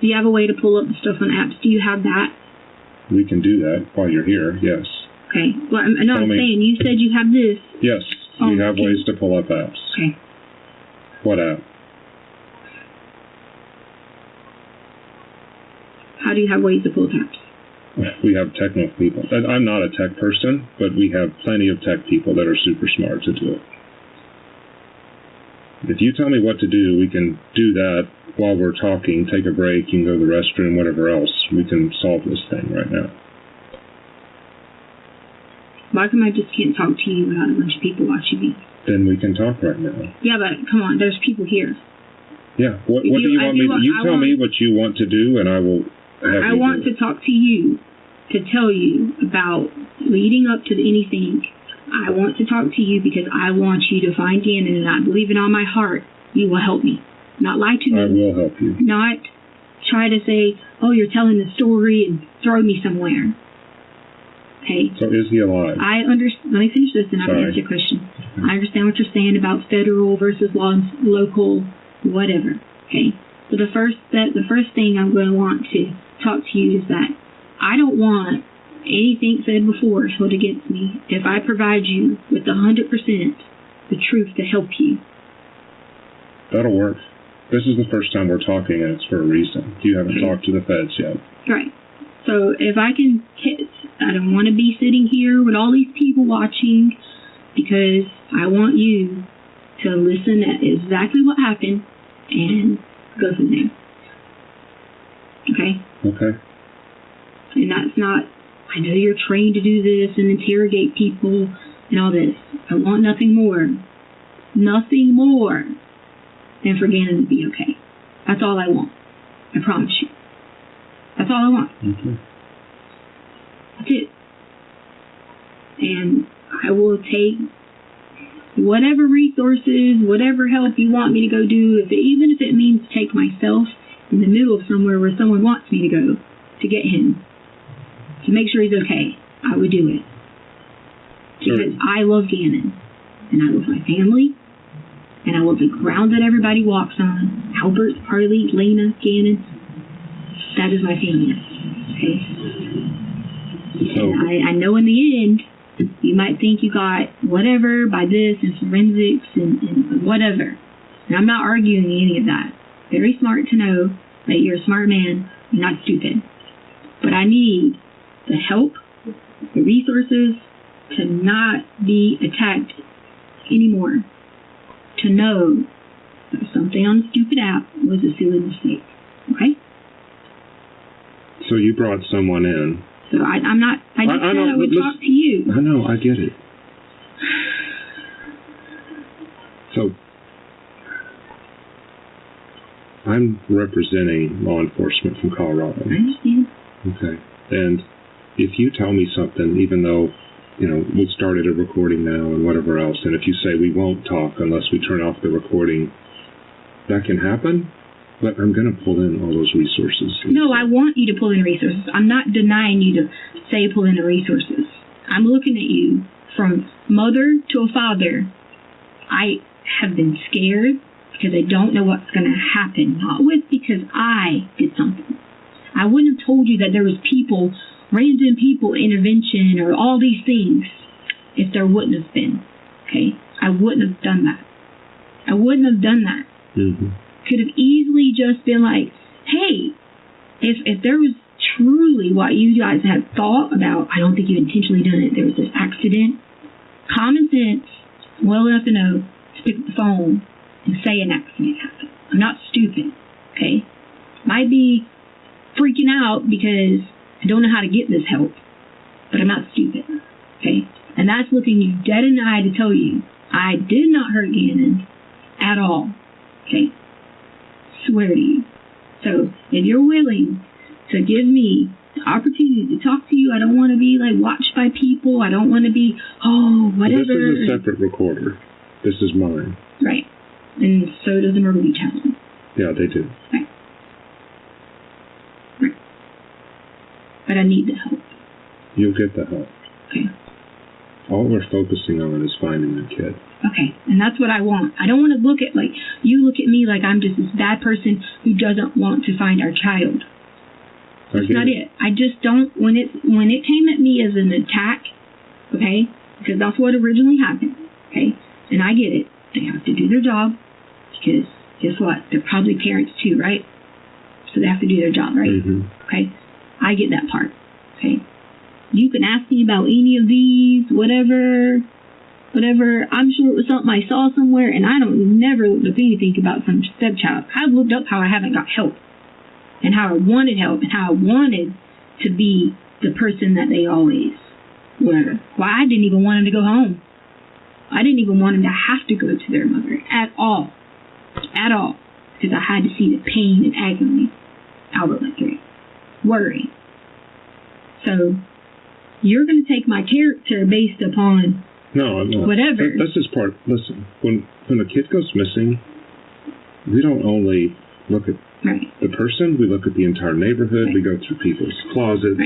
A: Do you have a way to pull up the stuff on apps? Do you have that?
B: We can do that while you're here, yes.
A: Okay. Well, I'm saying, you said you have this.
B: Yes, we have ways to pull up apps.
A: Okay.
B: What app?
A: How do you have ways to pull up apps?
B: We have technical people. I'm not a tech person, but we have plenty of tech people that are super smart to do it. If you tell me what to do, we can do that while we're talking, take a break, you can go to the restroom, whatever else. We can solve this thing right now.
A: Why come I just can't talk to you without a bunch of people watching me?
B: Then we can talk right now.
A: Yeah, but come on, there's people here.
B: Yeah, what do you want me to do? You tell me what you want to do, and I will have you do it.
A: I want to talk to you, to tell you about leading up to anything. I want to talk to you because I want you to find Gannon, and I believe in all my heart you will help me. Not lie to me.
B: I will help you.
A: Not try to say, oh, you're telling the story and throw me somewhere. Okay?
B: So is he alive?
A: Let me finish this and I'll answer your question.
B: Okay.
A: I understand what you're saying about federal versus local, whatever. Okay? So the first thing I'm going to want to talk to you is that I don't want anything said before held against me if I provide you with 100% the truth to help you.
B: That'll work. This is the first time we're talking, and it's for a reason. You haven't talked to the feds yet.
A: Right. So if I can, I don't want to be sitting here with all these people watching, because I want you to listen at exactly what happened and go from there. Okay?
B: Okay.
A: And that's not, I know you're trained to do this and interrogate people and all this. I want nothing more than for Gannon to be okay. That's all I want. I promise you. That's all I want.
B: Okay.
A: That's it. And I will take whatever resources, whatever help you want me to go do, even if it means to take myself in the middle of somewhere where someone wants me to go to get him, to make sure he's okay. I would do it. Because I love Gannon. And I love my family. And I love the ground that everybody walks on. Albert, Harley, Lena, Gannon. That is my family. Okay?
B: So,
A: I know in the end, you might think you got whatever by this and forensics and whatever. And I'm not arguing any of that. Very smart to know that you're a smart man. You're not stupid. But I need the help, the resources to not be attacked anymore. To know that something on the stupid app was a silly mistake. Okay?
B: So you brought someone in.
A: So I'm not, I just said I would talk to you.
B: I know, I get it. So, I'm representing law enforcement from Colorado.
A: I understand.
B: Okay. And if you tell me something, even though, we started a recording now and whatever else, and if you say we won't talk unless we turn off the recording, that can happen, but I'm going to pull in all those resources.
A: No, I want you to pull in resources. I'm not denying you to say pull in the resources. I'm looking at you from mother to a father. I have been scared because I don't know what's going to happen. Not because I did something. I wouldn't have told you that there was random people, intervention, or all these things if there wouldn't have been. Okay? I wouldn't have done that. I wouldn't have done that.
B: Mm-hmm.
A: Could have easily just been like, hey, if there was truly what you guys had thought about, I don't think you intentionally done it, there was this accident, common sense, well enough to know to pick up the phone and say an accident happened. I'm not stupid, okay? Might be freaking out because I don't know how to get this help, but I'm not stupid, okay? And that's looking you dead in the eye to tell you, I did not hurt Gannon at all, okay? Swear to you. So if you're willing to give me the opportunity to talk to you, I don't want to be like watched by people. I don't want to be, whatever.
B: This is a separate recorder. This is mine.
A: Right. And so does the Myrtle Beach house.
B: Yeah, they do.
A: Right. Right. But I need the help.
B: You'll get the help.
A: Okay.
B: All we're focusing on is finding the kid.
A: Okay, and that's what I want. I don't want to look at you look at me like I'm just this bad person who doesn't want to find our child. That's not it. I just don't. When it came at me as an attack, okay, because that's what originally happened, okay, and I get it. They have to do their job because guess what? They're probably parents too, right? So they have to do their job, right?
B: Mm-hmm.
A: Okay, I get that part. Okay, you can ask me about any of these, whatever. I'm sure it was something I saw somewhere, and I never looked up anything about some stepchild. I've looked up how I haven't got help, and how I wanted help, and how I wanted to be the person that they always were. Well, I didn't even want them to go home. I didn't even want them to have to go to their mother at all, because I had to see the pain and agony Albert went through, worry. So you're going to take my character based upon.
B: No.
A: Whatever.
B: That's just part. Listen, when a kid goes missing, we don't only look at the person, we look at the entire neighborhood, we go through people's closets,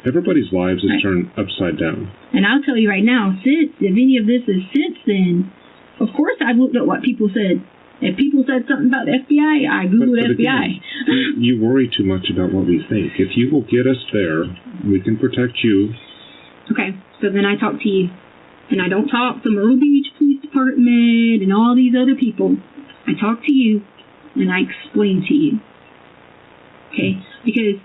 B: everybody's lives is turned upside down.
A: And I'll tell you right now, if any of this is since then, of course I've looked at what people said. If people said something about the FBI, I Googled FBI.
B: Again, you worry too much about what we think. If you will get us there, we can protect you.
A: Okay, so then I talk to you. And I don't talk to Myrtle Beach Police Department and all these other people. I talk to you, and I explain to you. Okay? Because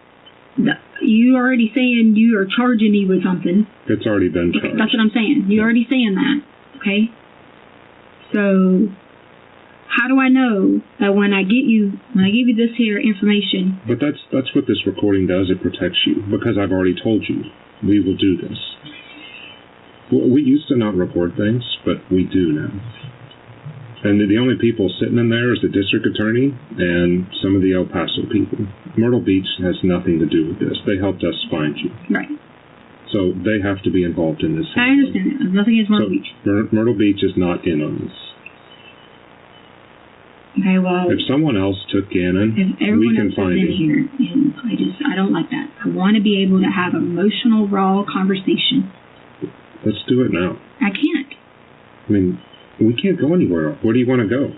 A: you already saying you are charging me with something.
B: It's already been charged.
A: Okay, that's what I'm saying. You're already saying that. Okay? So, how do I know that when I give you this here information?
B: But that's what this recording does. It protects you. Because I've already told you, we will do this. We used to not record things, but we do now. And the only people sitting in there is the district attorney and some of the El Paso people. Myrtle Beach has nothing to do with this. They helped us find you.
A: Right.
B: So they have to be involved in this.
A: I understand that. Nothing against Myrtle Beach.
B: Myrtle Beach is not in on this.
A: Okay, well...
B: If someone else took Gannon, we can find him.
A: Here, and I don't like that. I want to be able to have emotional, raw conversation.
B: Let's do it now.
A: I can't.
B: I mean, we can't go anywhere. Where do you want to go?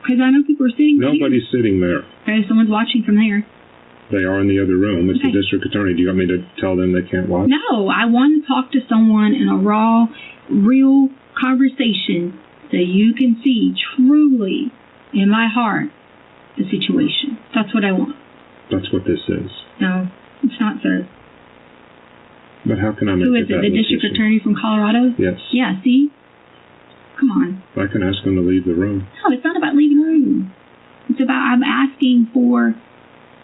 A: Because I know people are sitting there.
B: Nobody's sitting there.
A: Okay, someone's watching from there.
B: They are in the other room. It's the district attorney. Do you want me to tell them they can't watch?
A: No, I want to talk to someone in a raw, real conversation so you can see truly in my heart the situation. That's what I want.
B: That's what this is.
A: No, it's not, sir.
B: But how can I make
A: Who is it? The district attorney from Colorado?
B: Yes.
A: Yeah, see? Come on.
B: I can ask him to leave the room.
A: No, it's not about leaving the room. It's about I'm asking for,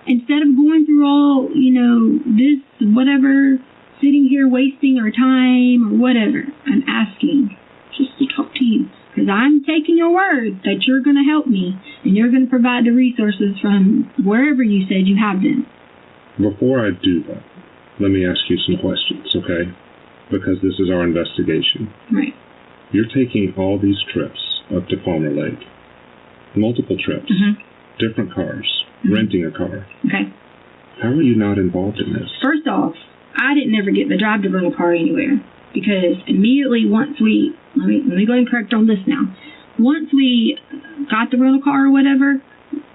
A: instead of going through all, this, whatever, sitting here wasting our time or whatever, I'm asking just to talk to you. Because I'm taking your word that you're going to help me, and you're going to provide the resources from wherever you said you have them.
B: Before I do that, let me ask you some questions, okay? Because this is our investigation.
A: Right.
B: You're taking all these trips up to Palmer Lake. Multiple trips. Different cars. Renting a car.
A: Okay.
B: How are you not involved in this?
A: First off, I didn't ever get the drive to rental car anywhere. Because immediately once we, let me go ahead and correct on this now. Once we got the rental car or whatever,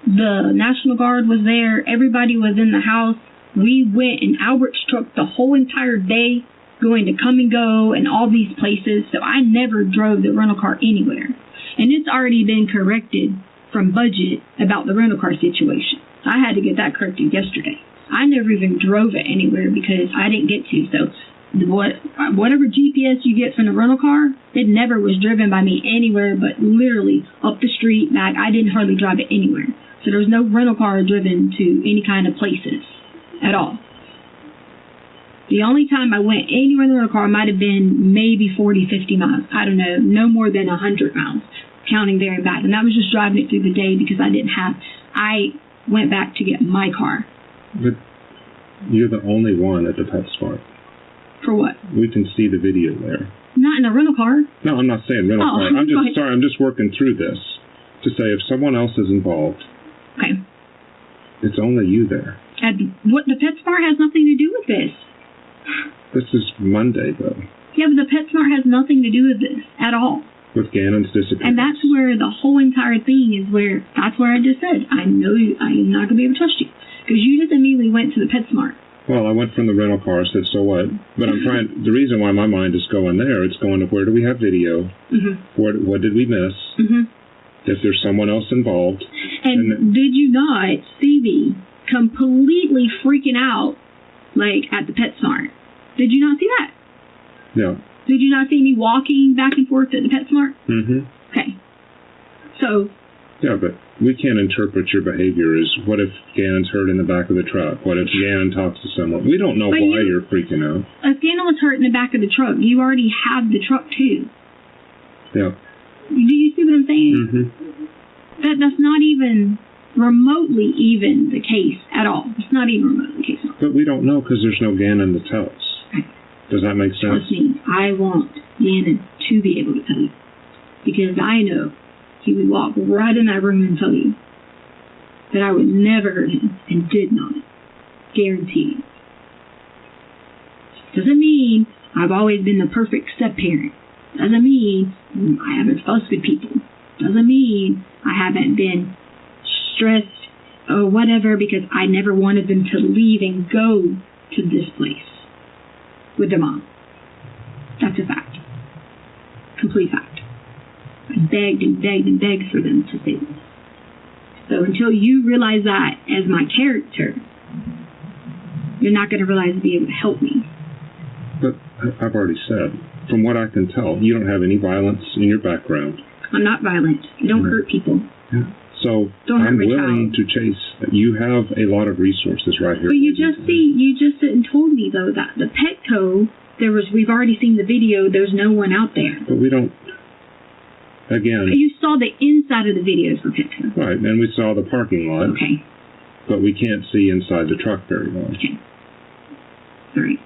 A: the National Guard was there. Everybody was in the house. We went in Albert's truck the whole entire day, going to Come and Go and all these places. So I never drove the rental car anywhere. And it's already been corrected from budget about the rental car situation. I had to get that corrected yesterday. I never even drove it anywhere because I didn't get to. So whatever GPS you get from the rental car, it never was driven by me anywhere but literally up the street, back. I didn't hardly drive it anywhere. So there was no rental car driven to any kind of places at all. The only time I went anywhere in the rental car might have been maybe 40, 50 miles. I don't know, no more than 100 miles, counting there and back. And that was just driving it through the day because I went back to get my car.
B: But you're the only one at the PetSmart.
A: For what?
B: We can see the video there.
A: Not in a rental car.
B: No, I'm not saying rental car. I'm just working through this to say if someone else is involved.
A: Okay.
B: It's only you there.
A: What the PetSmart has nothing to do with this.
B: This is Monday, though. Yeah,
A: but the PetSmart has nothing to do with this at all.
B: With Gannon's disappearance.
A: And that's where the whole entire thing is that's where I just said, I know I'm not going to be able to trust you. Because you just immediately went to the PetSmart. Well,
B: I went from the rental car, said, so what? But I'm trying, the reason why my mind is going there, it's going to where do we have video? What did we miss? If there's someone else involved.
A: And did you not see me completely freaking out, like, at the PetSmart? Did you not see that?
B: No.
A: Did you not see me walking back and forth at the PetSmart? Okay. So.
B: Yeah, but we can't interpret your behavior as what if Gannon's hurt in the back of the truck? What if Gannon talks to someone? We don't know why you're freaking out.
A: If Gannon was hurt in the back of the truck, you already have the truck too.
B: Yeah.
A: Do you see what I'm saying? That's not even remotely even the case at all. It's not even remotely the case at all.
B: But we don't know because there's no Gannon to tell us. Does that make sense?
A: Trust me, I want Gannon to be able to tell you. Because I know he would walk right in that room and tell you that I would never hurt him and did not. Guaranteed. Doesn't mean I've always been the perfect step-parent. Doesn't mean I haven't fussed with people. Doesn't mean I haven't been stressed or whatever because I never wanted them to leave and go to this place with their mom. That's a fact. Complete fact. I begged and begged and begged for them to stay with us. So until you realize that as my character, you're not going to realize to be able to help me.
B: But I've already said, from what I can tell, you don't have any violence in your background.
A: I'm not violent. I don't hurt people.
B: Yeah. So I'm willing to chase. You have a lot of resources right here.
A: But you just sit and told me though that the Petco, we've already seen the video. There's no one out there.
B: But we don't. Again.
A: You saw the inside of the video for Petco.
B: Right, and we saw the parking lot.
A: Okay.
B: But we can't see inside the truck very well.
A: Okay. All right.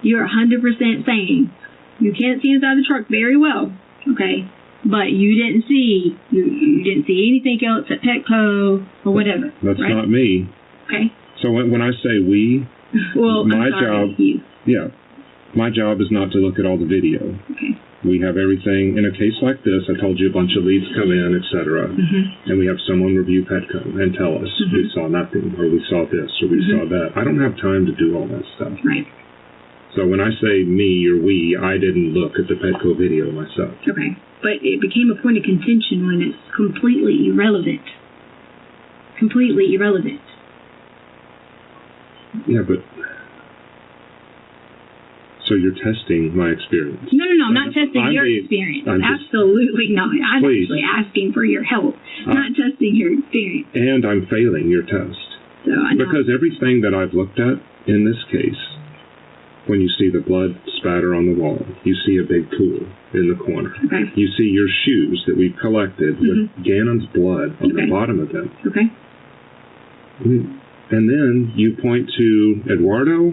A: You're 100% saying you can't see inside the truck very well. Okay. But you didn't see anything else at Petco or whatever.
B: That's
A: right?
B: not me.
A: Okay.
B: So when I say we,
A: well,
B: my job, my job is not to look at all the video.
A: Okay.
B: We have everything in a case like this. I told you a bunch of leads come in, etc. And we have someone review Petco and tell us we saw nothing, or we saw this, or we saw that. I don't have time to do all that stuff.
A: Right.
B: So when I say me or we, I didn't look at the Petco video myself.
A: Okay. But it became a point of contention when it's completely irrelevant. Completely irrelevant.
B: Yeah, but... So you're testing my experience.
A: No, I'm not testing your experience. Absolutely not. I'm actually asking for your help, not testing your experience.
B: And I'm failing your test.
A: So I know.
B: Because everything that I've looked at in this case, when you see the blood spatter on the wall. You see a big pool in the corner.
A: Okay.
B: You see your shoes that we've collected with Gannon's blood on the bottom of them.
A: Okay.
B: And then you point to Eduardo,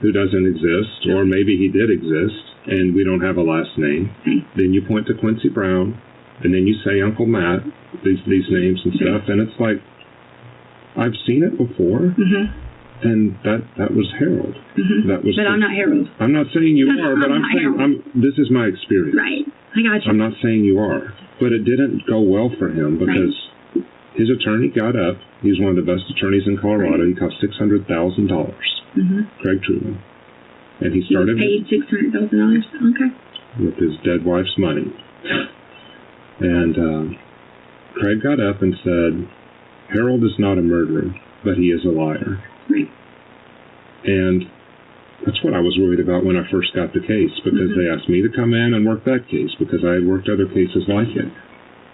B: who doesn't exist, or maybe he did exist, and we don't have a last name.
A: Okay.
B: Then you point to Quincy Brown, and then you say Uncle Matt, these names and stuff, and it's like, I've seen it before. And that was Harold. That was.
A: But I'm not Harold.
B: I'm not saying you are, but I'm saying this is my experience.
A: Right. I got you.
B: I'm not saying you are, but it didn't go well for him because his attorney got up. He's one of the best attorneys in Colorado. He cost $600,000. Craig Truman, and he started.
A: He paid $600,000. Okay.
B: With his dead wife's money, and Craig got up and said, "Harold is not a murderer, but he is a liar."
A: Right.
B: And that's what I was worried about when I first got the case, because they asked me to come in and work that case because I had worked other cases like it.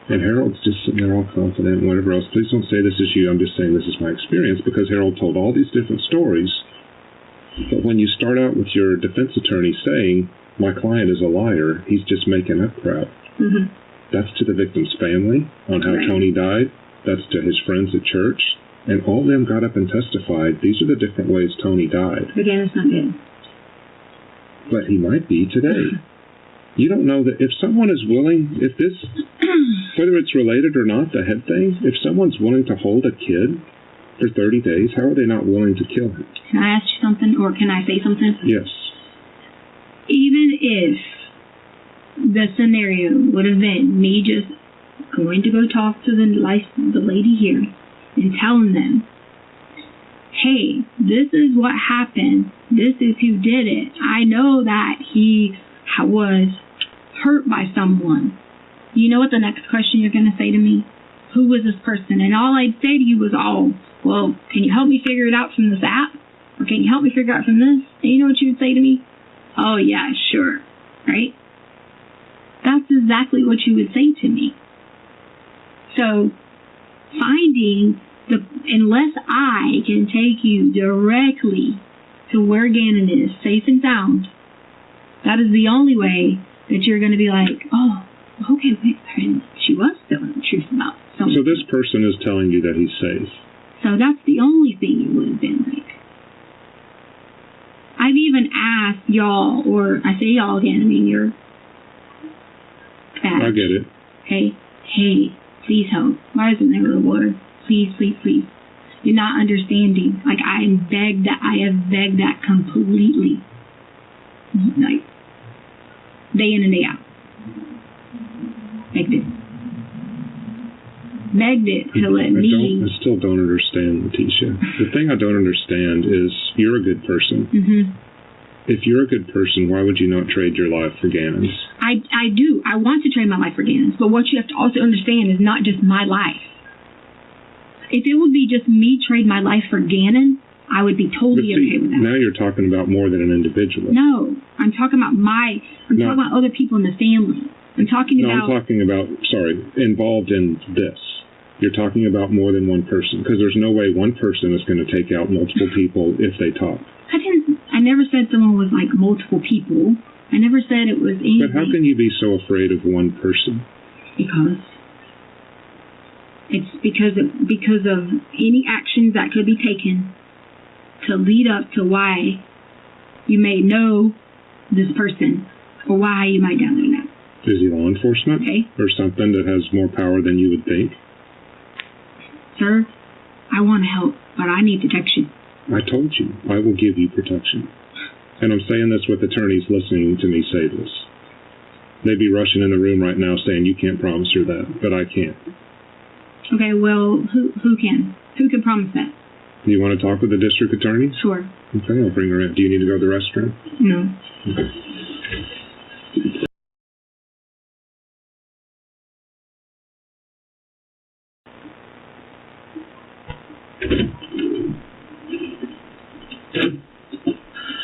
B: And Harold's just sitting there all confident and whatever else. Please don't say this is you. I'm just saying this is my experience, because Harold told all these different stories. But when you start out with your defense attorney saying, my client is a liar, he's just making up crap. That's to the victim's family on how Tony died. That's to his friends at church. And all of them got up and testified, these are the different ways Tony died.
A: Again, it's not good.
B: But he might be today. You don't know that if someone is willing, if this, whether it's related or not, the head thing, if someone's willing to hold a kid for 30 days, how are they not willing to kill him?
A: Can I ask you something, or can I say something?
B: Yes.
A: Even if the scenario would have been me just going to go talk to the lady here, and telling them, hey, this is what happened. This is who did it. I know that he was hurt by someone. You know what the next question you're going to say to me? Who was this person? And all I'd say to you was, well, can you help me figure it out from this app? Or can you help me figure it out from this? And you know what you would say to me? Oh, yeah, sure. Right? That's exactly what you would say to me. So, finding unless I can take you directly to where Gannon is, safe and sound, that is the only way that you're going to be like, oh, okay, wait, she was telling the truth about something.
B: So this person is telling you that he's safe. So
A: that's the only thing it would have been like. I've even asked y'all, or I say y'all again, I mean, you're
B: I get it.
A: Hey, please help. Why isn't there a reward? Please. You're not understanding. Like, I have begged that completely. Like, day in and day out. Begged it to let me.
B: I still don't understand, Letecia. The thing I don't understand is you're a good person. If you're a good person, why would you not trade your life for Gannon's?
A: I do. I want to trade my life for Gannon's. But what you have to also understand is not just my life. If it would be just me trade my life for Gannon, I would be totally okay with that.
B: Now you're talking about more than an individual.
A: No, I'm talking about talking about other people in the family. I'm talking about involved in this. You're talking about more than one person, because there's no way one person is going to take out multiple people if they talk. I never said someone was like multiple people. I never said it was anything.
B: But how can you be so afraid of one person?
A: Because of any actions that could be taken to lead up to why you may know this person or why you might down there now.
B: Is he law enforcement?
A: Okay.
B: Or something that has more power than you would think?
A: Sir, I want to help, but I need protection.
B: I told you, I will give you protection. And I'm saying this with attorneys listening to me say this. They'd be rushing in the room right now saying, you can't promise her that, but I can. Okay,
A: well, who can? Who can promise that?
B: Do you want to talk with the district attorney?
A: Sure.
B: Okay, I'll bring her in. Do you need to go to the restroom?
A: No.
B: Okay.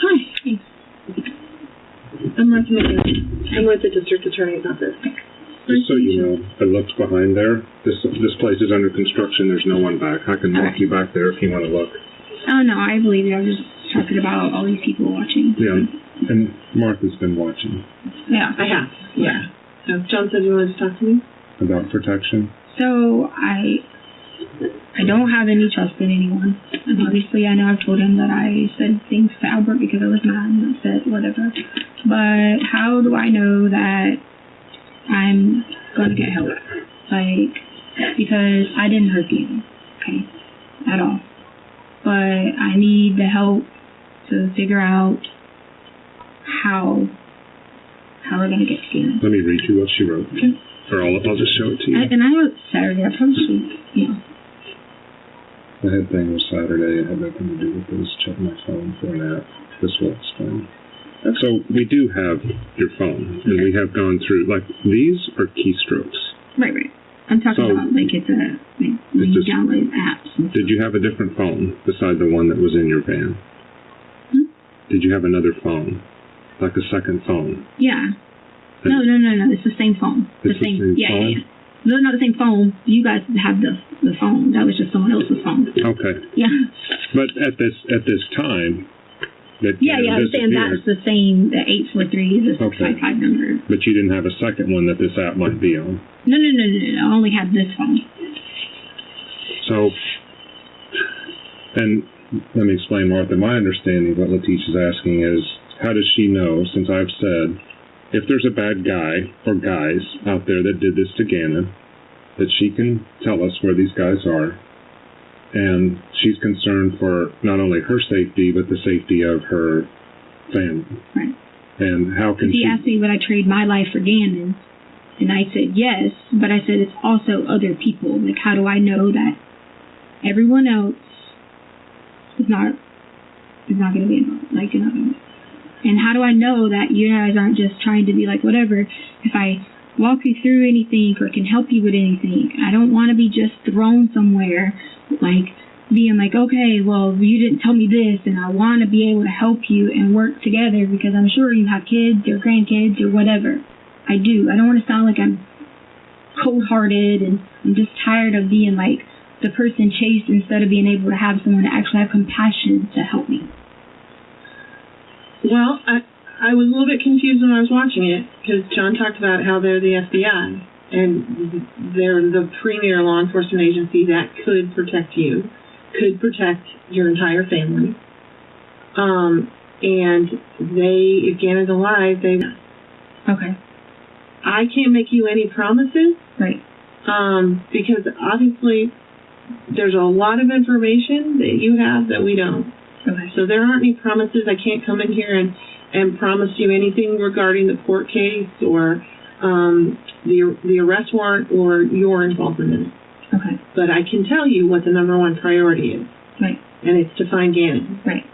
A: Hi. I'm with the district attorney's office.
B: Just so you know, I looked behind there. This place is under construction. There's no one back. I can walk you back there if you want to look.
A: Oh, no, I believe you. I was just talking about all these people watching.
B: Yeah, and Martha's been watching.
A: Yeah.
C: I have, yeah. So John said you wanted to talk to me?
B: About protection?
A: So, I don't have any trust in anyone. And obviously, I know I've told him that I said things to Albert because I was mad and upset, whatever. But how do I know that I'm going to get help? Like, because I didn't hurt you, okay, at all. But I need the help to figure out how we're going to get together.
B: Let me read you what she wrote.
A: Okay.
B: Or I'll just show it to you.
A: And I wrote Saturday. I probably,
B: The head thing was Saturday. It had nothing to do with this. Check my phone for an app. This will explain. So we do have your phone, and we have gone through, like, these are keystrokes.
A: Right. I'm talking about, like, when you download apps.
B: Did you have a different phone beside the one that was in your van? Did you have another phone? Like a second phone?
A: Yeah. No. It's the same phone.
B: It's the same phone?
A: Yeah. No, not the same phone. You guys have the phone. That was just someone else's phone.
B: Okay.
A: Yeah.
B: But at this time, that
A: I'm saying that's the same. The 843 is the 655 number.
B: But you didn't have a second one that this app might be on.
A: No. I only had this phone.
B: So, and let me explain, Martha. My understanding of what Letecia's asking is, how does she know, since I've said, if there's a bad guy or guys out there that did this to Gannon, that she can tell us where these guys are, and she's concerned for not only her safety, but the safety of her family.
A: Right.
B: And how can
A: he asked me would I trade my life for Gannon, and I said yes, but I said it's also other people. Like, how do I know that everyone else is not going to be involved? Like, you know. And how do I know that you guys aren't just trying to be like, whatever, if I walk you through anything or can help you with anything, I don't want to be just thrown somewhere, like, being like, okay, well, you didn't tell me this, and I want to be able to help you and work together because I'm sure you have kids or grandkids or whatever. I do. I don't want to sound like I'm cold-hearted and I'm just tired of being like the person chased instead of being able to have someone to actually have compassion to help me.
C: Well, I was a little bit confused when I was watching it because John talked about how they're the FBI and they're the premier law enforcement agency that could protect you, could protect your entire family. And if Gannon's alive,
A: Okay.
C: I can't make you any promises.
A: Right.
C: Because obviously there's a lot of information that you have that we don't.
A: Okay.
C: So there aren't any promises. I can't come in here and promise you anything regarding the court case or the arrest warrant or your involvement in it.
A: Okay.
C: But I can tell you what the number one priority is.
A: Right.
C: And it's to find Gannon.
A: Right.